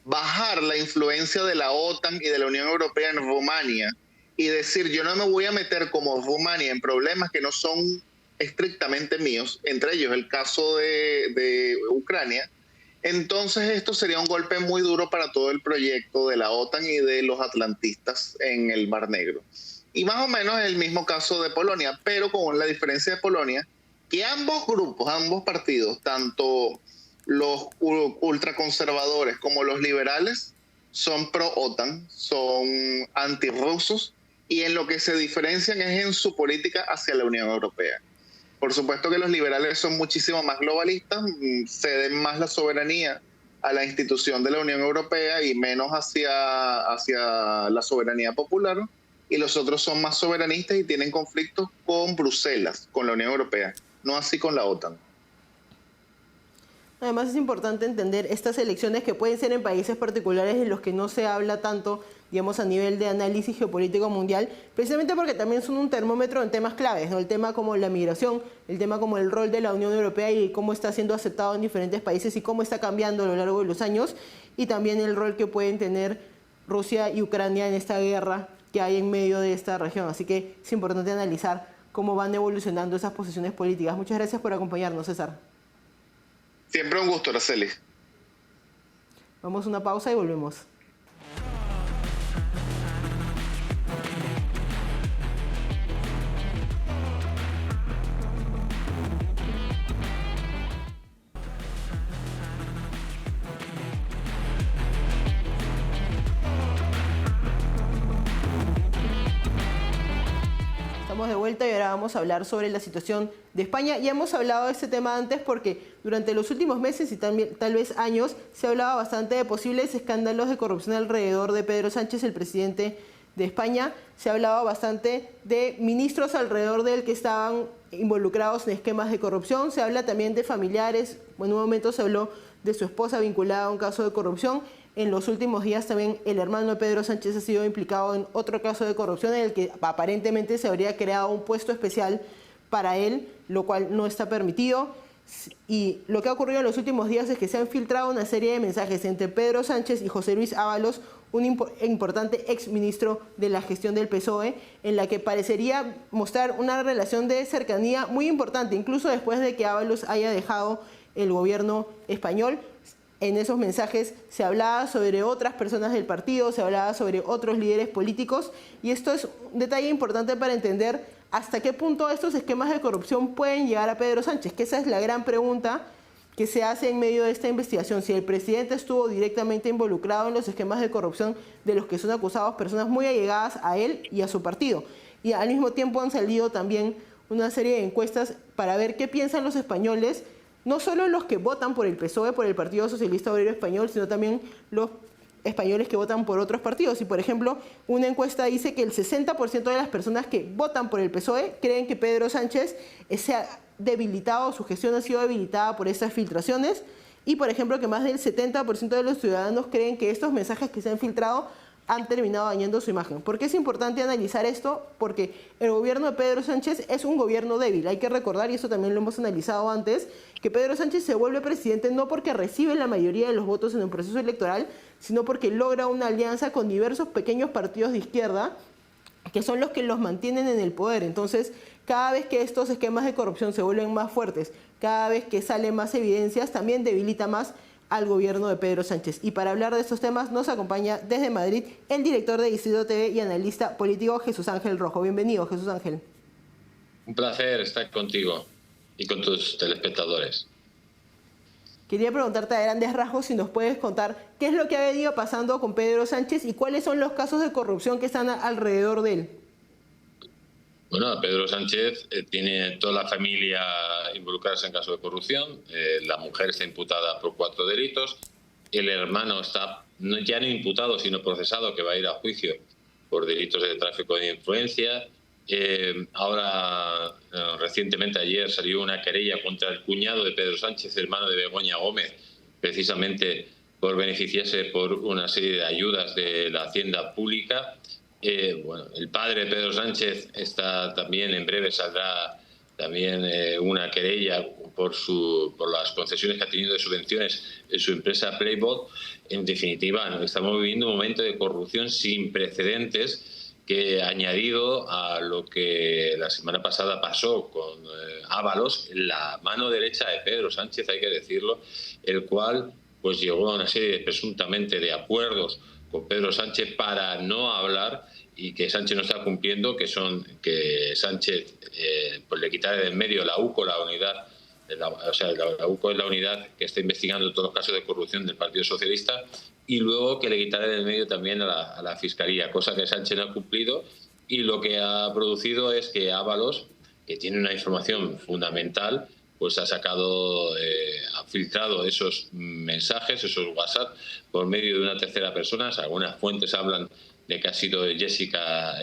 bajar la influencia de la OTAN y de la Unión Europea en Rumania, y decir, yo no me voy a meter como Rumania en problemas que no son estrictamente míos, entre ellos el caso de Ucrania. Entonces esto sería un golpe muy duro para todo el proyecto de la OTAN y de los atlantistas en el Mar Negro. Y más o menos el mismo caso de Polonia, pero con la diferencia de Polonia, que ambos grupos, ambos partidos, tanto los ultraconservadores como los liberales, son pro-OTAN, son antirrusos, y en lo que se diferencian es en su política hacia la Unión Europea. Por supuesto que los liberales son muchísimo más globalistas, ceden más la soberanía a la institución de la Unión Europea y menos hacia la soberanía popular, y los otros son más soberanistas y tienen conflictos con Bruselas, con la Unión Europea, no así con la OTAN. Además es importante entender estas elecciones que pueden ser en países particulares en los que no se habla tanto, digamos, a nivel de análisis geopolítico mundial, precisamente porque también son un termómetro en temas claves, ¿no? El tema como la migración, el tema como el rol de la Unión Europea y cómo está siendo aceptado en diferentes países y cómo está cambiando a lo largo de los años, y también el rol que pueden tener Rusia y Ucrania en esta guerra que hay en medio de esta región. Así que es importante analizar cómo van evolucionando esas posiciones políticas. Muchas gracias por acompañarnos, César. Siempre un gusto, Araceli. Vamos a una pausa y volvemos. De vuelta y ahora vamos a hablar sobre la situación de España. Ya hemos hablado de este tema antes porque durante los últimos meses y también tal vez años se hablaba bastante de posibles escándalos de corrupción alrededor de Pedro Sánchez, el presidente de España. Se hablaba bastante de ministros alrededor de él que estaban involucrados en esquemas de corrupción. Se habla también de familiares. En un momento se habló de su esposa vinculada a un caso de corrupción. En los últimos días también el hermano de Pedro Sánchez ha sido implicado en otro caso de corrupción en el que aparentemente se habría creado un puesto especial para él, lo cual no está permitido. Y lo que ha ocurrido en los últimos días es que se han filtrado una serie de mensajes entre Pedro Sánchez y José Luis Ábalos, un importante exministro de la gestión del PSOE, en la que parecería mostrar una relación de cercanía muy importante, incluso después de que Ábalos haya dejado el gobierno español. En esos mensajes se hablaba sobre otras personas del partido, se hablaba sobre otros líderes políticos, y esto es un detalle importante para entender hasta qué punto estos esquemas de corrupción pueden llegar a Pedro Sánchez, que esa es la gran pregunta que se hace en medio de esta investigación. Si el presidente estuvo directamente involucrado en los esquemas de corrupción de los que son acusados personas muy allegadas a él y a su partido. Y al mismo tiempo han salido también una serie de encuestas para ver qué piensan los españoles, no solo los que votan por el PSOE, por el Partido Socialista Obrero Español, sino también los españoles que votan por otros partidos. Y, por ejemplo, una encuesta dice que el 60% de las personas que votan por el PSOE creen que Pedro Sánchez se ha debilitado, su gestión ha sido debilitada por estas filtraciones. Y, por ejemplo, que más del 70% de los ciudadanos creen que estos mensajes que se han filtrado han terminado dañando su imagen. ¿Por qué es importante analizar esto? Porque el gobierno de Pedro Sánchez es un gobierno débil. Hay que recordar, y eso también lo hemos analizado antes, que Pedro Sánchez se vuelve presidente no porque recibe la mayoría de los votos en un proceso electoral, sino porque logra una alianza con diversos pequeños partidos de izquierda que son los que los mantienen en el poder. Entonces, cada vez que estos esquemas de corrupción se vuelven más fuertes, cada vez que salen más evidencias, también debilita más al gobierno de Pedro Sánchez. Y para hablar de estos temas nos acompaña desde Madrid el director de Distrito TV y analista político Jesús Ángel Rojo. Bienvenido, Jesús Ángel. Un placer estar contigo y con tus telespectadores. Quería preguntarte a grandes rasgos si nos puedes contar qué es lo que ha venido pasando con Pedro Sánchez y cuáles son los casos de corrupción que están alrededor de él. Bueno, Pedro Sánchez tiene toda la familia involucrada en casos de corrupción. La mujer está imputada por 4 delitos. El hermano está ya no imputado, sino procesado, que va a ir a juicio por delitos de tráfico de influencia. Ahora, recientemente, ayer, salió una querella contra el cuñado de Pedro Sánchez, hermano de Begoña Gómez, precisamente por beneficiarse por una serie de ayudas de la Hacienda Pública. Bueno, el padre de Pedro Sánchez está también, en breve saldrá también una querella por las concesiones que ha tenido de subvenciones en su empresa Playbot. En definitiva, estamos viviendo un momento de corrupción sin precedentes, que añadido a lo que la semana pasada pasó con Ábalos, la mano derecha de Pedro Sánchez, hay que decirlo, el cual pues llegó a una serie presuntamente de acuerdos con Pedro Sánchez para no hablar, y que Sánchez no está cumpliendo, que Sánchez pues le quitara de en medio la UCO, la unidad, la UCO es la unidad que está investigando todos los casos de corrupción del Partido Socialista, y luego que le quitara del medio también a la Fiscalía, cosa que Sánchez no ha cumplido, y lo que ha producido es que Ábalos, que tiene una información fundamental, pues ha filtrado esos mensajes, esos WhatsApp, por medio de una tercera persona. Algunas fuentes hablan de que ha sido Jessica,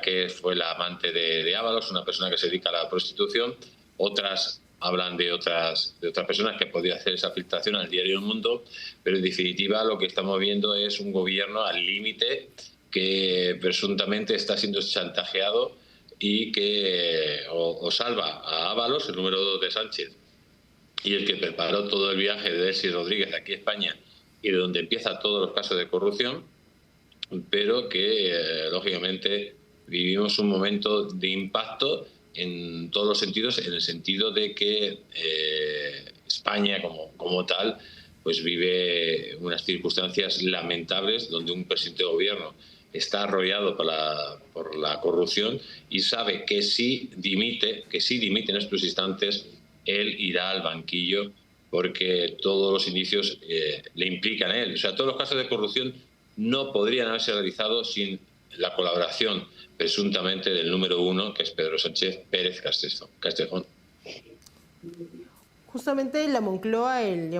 que fue la amante de Ábalos, una persona que se dedica a la prostitución. Otras hablan de otras personas que podían hacer esa filtración al diario El Mundo, pero en definitiva lo que estamos viendo es un gobierno al límite que presuntamente está siendo chantajeado y que o salva a Ábalos, el número 2 de Sánchez, y el que preparó todo el viaje de Delcy Rodríguez aquí a España y de donde empieza todos los casos de corrupción, pero que lógicamente vivimos un momento de impacto en todos los sentidos, en el sentido de que España como tal pues vive unas circunstancias lamentables donde un presidente de gobierno está arrollado por la corrupción y sabe que si dimite en estos instantes, él irá al banquillo, porque todos los indicios le implican a él. O sea, todos los casos de corrupción no podrían haberse realizado sin la colaboración presuntamente del número 1, que es Pedro Sánchez Pérez Castejón. Justamente la Moncloa, el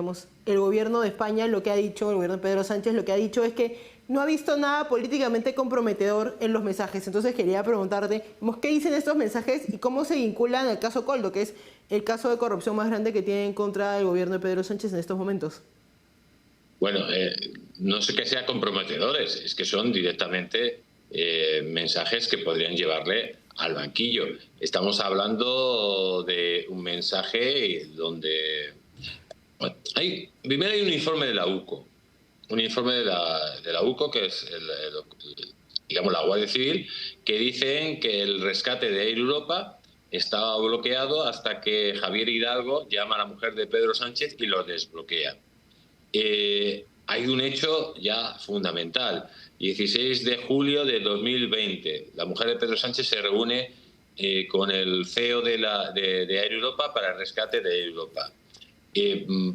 gobierno de España, lo que ha dicho, el gobierno de Pedro Sánchez, lo que ha dicho es que no ha visto nada políticamente comprometedor en los mensajes. Entonces quería preguntarte, ¿qué dicen estos mensajes y cómo se vinculan al caso Coldo, que es el caso de corrupción más grande que tiene en contra del gobierno de Pedro Sánchez en estos momentos? Bueno, no sé que sean comprometedores, es que son directamente mensajes que podrían llevarle al banquillo. Estamos hablando de un mensaje donde... Bueno, primero hay un informe de la UCO, que es la Guardia Civil, que dicen que el rescate de Air Europa estaba bloqueado hasta que Javier Hidalgo llama a la mujer de Pedro Sánchez y lo desbloquea. Hay un hecho ya fundamental. 16 de julio de 2020, la mujer de Pedro Sánchez se reúne con el CEO de Air Europa para el rescate de Air Europa.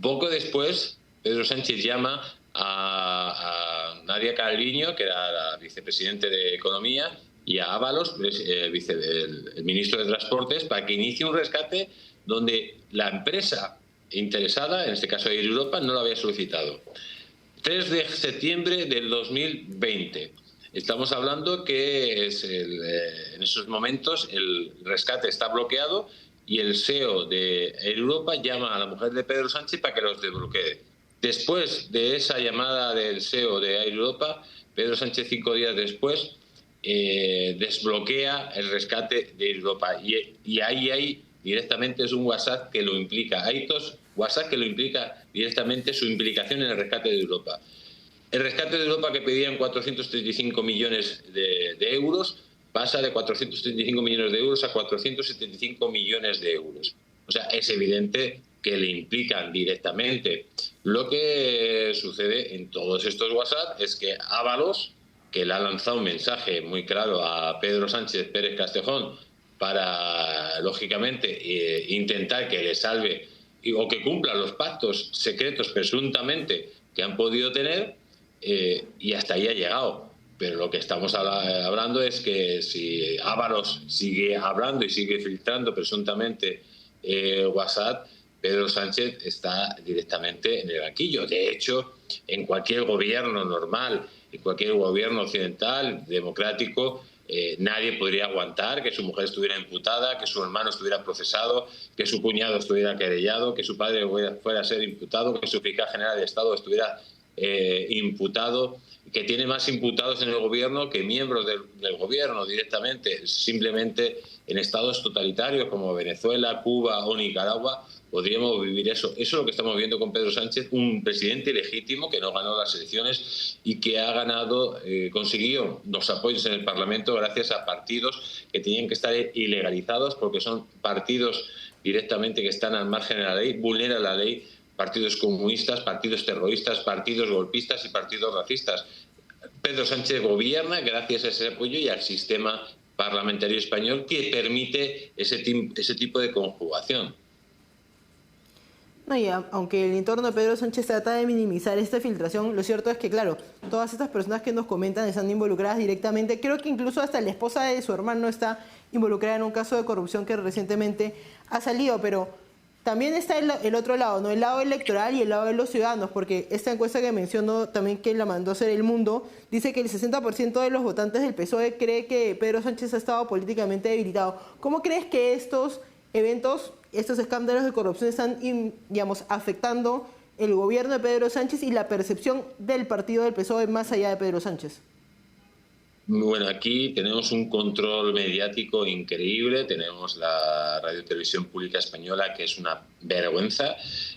Poco después, Pedro Sánchez llama a Nadia Calviño, que era la vicepresidente de Economía, y a Ábalos, el ministro de Transportes, para que inicie un rescate donde la empresa interesada, en este caso Air Europa, no lo había solicitado. 3 de septiembre del 2020. Estamos hablando que en esos momentos el rescate está bloqueado y el CEO de Air Europa llama a la mujer de Pedro Sánchez para que los desbloquee. Después de esa llamada del CEO de Air Europa, Pedro Sánchez 5 días después desbloquea el rescate de Air Europa. Y ahí directamente es un WhatsApp que lo implica. Hay dos WhatsApp que lo implica directamente su implicación en el rescate de Europa. El rescate de Europa, que pedían 435 millones de euros, pasa de 435 millones de euros a 475 millones de euros. O sea, es evidente que le implican directamente. Lo que sucede en todos estos WhatsApp es que Ábalos, que le ha lanzado un mensaje muy claro a Pedro Sánchez Pérez Castejón para, lógicamente, intentar que le salve o que cumpla los pactos secretos presuntamente que han podido tener, y hasta ahí ha llegado. Pero lo que estamos hablando es que si Ábalos sigue hablando y sigue filtrando presuntamente WhatsApp, Pedro Sánchez está directamente en el banquillo. De hecho, en cualquier gobierno normal, en cualquier gobierno occidental, democrático, nadie podría aguantar que su mujer estuviera imputada, que su hermano estuviera procesado, que su cuñado estuviera querellado, que su padre fuera a ser imputado, que su fiscal general de Estado estuviera imputado, que tiene más imputados en el gobierno que miembros del gobierno directamente. Simplemente en estados totalitarios como Venezuela, Cuba o Nicaragua podríamos vivir eso. Eso es lo que estamos viendo con Pedro Sánchez, un presidente legítimo que no ganó las elecciones y que ha ganado, consiguió los apoyos en el Parlamento gracias a partidos que tenían que estar ilegalizados porque son partidos directamente que están al margen de la ley, vulneran la ley, partidos comunistas, partidos terroristas, partidos golpistas y partidos racistas. Pedro Sánchez gobierna gracias a ese apoyo y al sistema parlamentario español que permite ese tipo de conjugación. No, y aunque el entorno de Pedro Sánchez trata de minimizar esta filtración, lo cierto es que, claro, todas estas personas que nos comentan están involucradas directamente. Creo que incluso hasta la esposa de su hermano está involucrada en un caso de corrupción que recientemente ha salido, pero también está el otro lado, ¿no? El lado electoral y el lado de los ciudadanos, porque esta encuesta que menciono también, que la mandó a hacer El Mundo, dice que el 60% de los votantes del PSOE cree que Pedro Sánchez ha estado políticamente debilitado. ¿Cómo crees que estos eventos, estos escándalos de corrupción están, digamos, afectando el gobierno de Pedro Sánchez y la percepción del partido del PSOE más allá de Pedro Sánchez? Bueno, aquí tenemos un control mediático increíble, tenemos la Radio Televisión Pública Española, que es una vergüenza,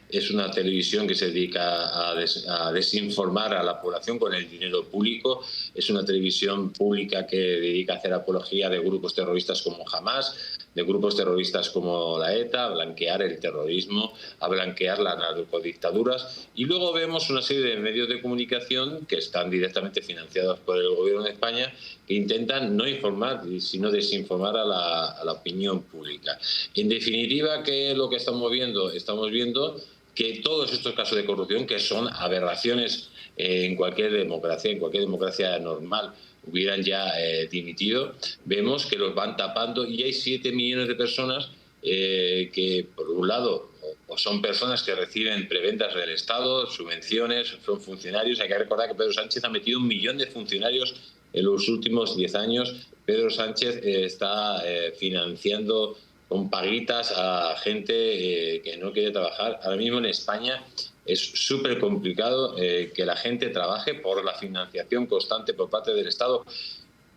es una televisión que se dedica a desinformar a la población con el dinero público, es una televisión pública que dedica a hacer apología de grupos terroristas como Hamas, de grupos terroristas como la ETA, a blanquear el terrorismo, a blanquear las narcodictaduras, y luego vemos una serie de medios de comunicación que están directamente financiados por el gobierno de España, que intentan no informar, sino desinformar a la opinión pública. En definitiva, ¿qué es lo que estamos viendo? Estamos viendo que todos estos casos de corrupción, que son aberraciones en cualquier democracia normal, hubieran ya dimitido, vemos que los van tapando y hay 7 millones de personas que, por un lado, o son personas que reciben prebendas del Estado, subvenciones, son funcionarios. Hay que recordar que Pedro Sánchez ha metido 1 millón de funcionarios en los últimos 10 años. Pedro Sánchez está financiando con paguitas a gente que no quiere trabajar. Ahora mismo en España es súper complicado que la gente trabaje por la financiación constante por parte del Estado,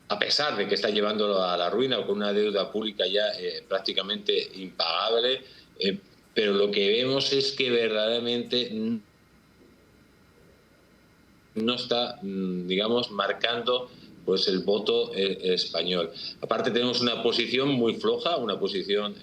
a pesar de que está llevándolo a la ruina o con una deuda pública ya prácticamente impagable. Pero lo que vemos es que verdaderamente no está, digamos, marcando pues el voto español. Aparte tenemos una posición muy floja, una posición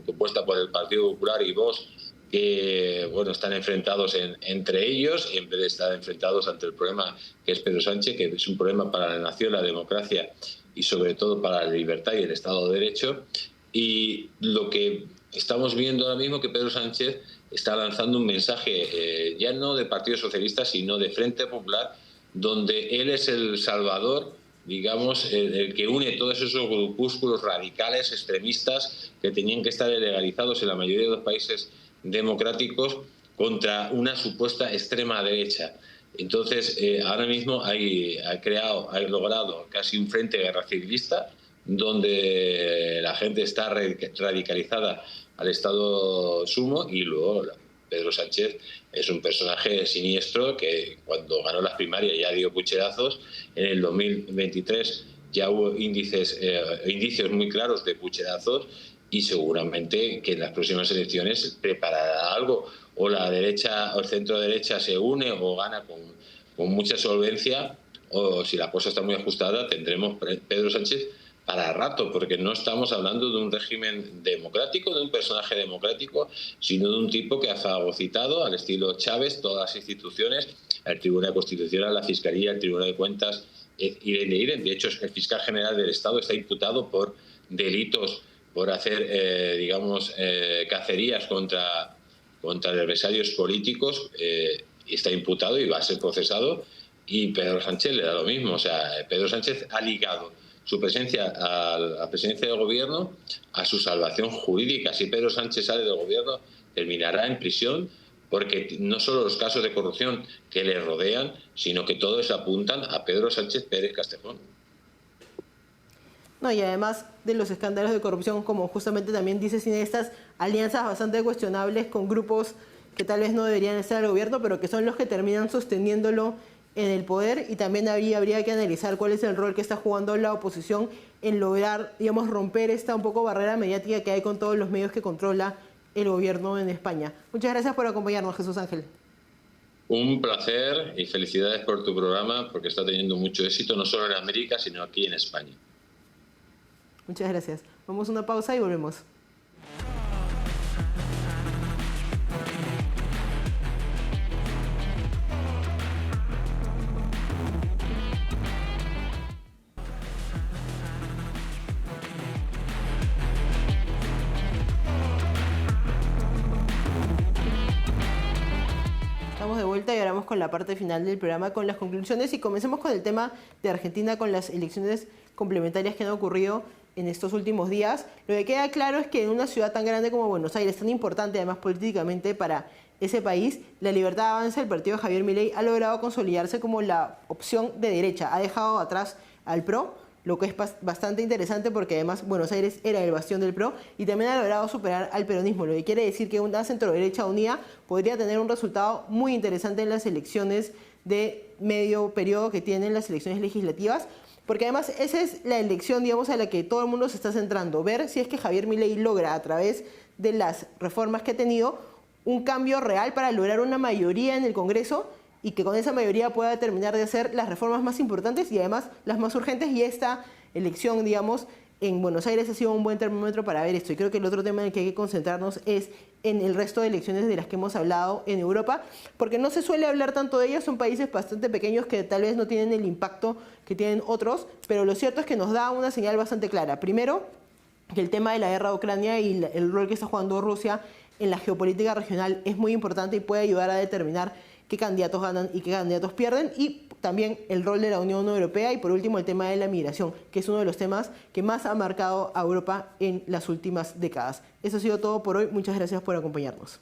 compuesta por el Partido Popular y Vox, que bueno, están enfrentados entre ellos, en vez de estar enfrentados ante el problema que es Pedro Sánchez, que es un problema para la nación, la democracia y sobre todo para la libertad y el Estado de Derecho. Y lo que estamos viendo ahora mismo es que Pedro Sánchez está lanzando un mensaje ya no del Partido Socialista, sino de Frente Popular, donde él es el salvador, digamos, el que une todos esos grupúsculos radicales, extremistas, que tenían que estar ilegalizados en la mayoría de los países democráticos contra una supuesta extrema derecha. Entonces, ahora mismo ha logrado casi un frente guerra civilista, donde la gente está radicalizada al estado sumo, y luego Pedro Sánchez es un personaje siniestro que cuando ganó las primarias ya dio pucherazos. En el 2023 ya hubo indicios muy claros de pucherazos, y seguramente que en las próximas elecciones preparará algo. O la derecha o el centro derecha se une o gana con mucha solvencia, o si la cosa está muy ajustada tendremos Pedro Sánchez para rato, porque no estamos hablando de un régimen democrático, de un personaje democrático, sino de un tipo que ha fagocitado, al estilo Chávez, todas las instituciones, el Tribunal Constitucional, la Fiscalía, el Tribunal de Cuentas, de hecho, el fiscal general del Estado está imputado por delitos, por hacer, cacerías contra adversarios políticos, está imputado y va a ser procesado, y Pedro Sánchez le da lo mismo. O sea, Pedro Sánchez ha ligado su presencia a la presidencia del gobierno a su salvación jurídica. Si Pedro Sánchez sale del gobierno, terminará en prisión, porque no solo los casos de corrupción que le rodean, sino que todos apuntan a Pedro Sánchez Pérez Castejón. No, y además de los escándalos de corrupción, como justamente también dice, sin estas alianzas bastante cuestionables con grupos que tal vez no deberían estar al gobierno, pero que son los que terminan sosteniéndolo en el poder. Y también habría que analizar cuál es el rol que está jugando la oposición en lograr, digamos, romper esta un poco barrera mediática que hay con todos los medios que controla el gobierno en España. Muchas gracias por acompañarnos, Jesús Ángel. Un placer y felicidades por tu programa, porque está teniendo mucho éxito, no solo en América, sino aquí en España. Muchas gracias. Vamos a una pausa y volvemos. Estamos de vuelta y ahora vamos con la parte final del programa, con las conclusiones, y comencemos con el tema de Argentina, con las elecciones complementarias que han ocurrido en estos últimos días. Lo que queda claro es que en una ciudad tan grande como Buenos Aires, tan importante además políticamente para ese país, la Libertad Avanza, el partido de Javier Milei, ha logrado consolidarse como la opción de derecha. Ha dejado atrás al PRO, lo que es bastante interesante, porque además Buenos Aires era el bastión del PRO, y también ha logrado superar al peronismo, lo que quiere decir que una centro-derecha unida podría tener un resultado muy interesante en las elecciones de medio periodo que tienen las elecciones legislativas, porque además esa es la elección, digamos, a la que todo el mundo se está centrando, ver si es que Javier Milei logra, a través de las reformas que ha tenido, un cambio real para lograr una mayoría en el Congreso, y que con esa mayoría pueda terminar de hacer las reformas más importantes y además las más urgentes. Y esta elección, digamos, en Buenos Aires ha sido un buen termómetro para ver esto. Y creo que el otro tema en el que hay que concentrarnos es en el resto de elecciones de las que hemos hablado en Europa, porque no se suele hablar tanto de ellas, son países bastante pequeños que tal vez no tienen el impacto que tienen otros, pero lo cierto es que nos da una señal bastante clara. Primero, que el tema de la guerra de Ucrania y el rol que está jugando Rusia en la geopolítica regional es muy importante y puede ayudar a determinar qué candidatos ganan y qué candidatos pierden, y también el rol de la Unión Europea, y por último el tema de la migración, que es uno de los temas que más ha marcado a Europa en las últimas décadas. Eso ha sido todo por hoy. Muchas gracias por acompañarnos.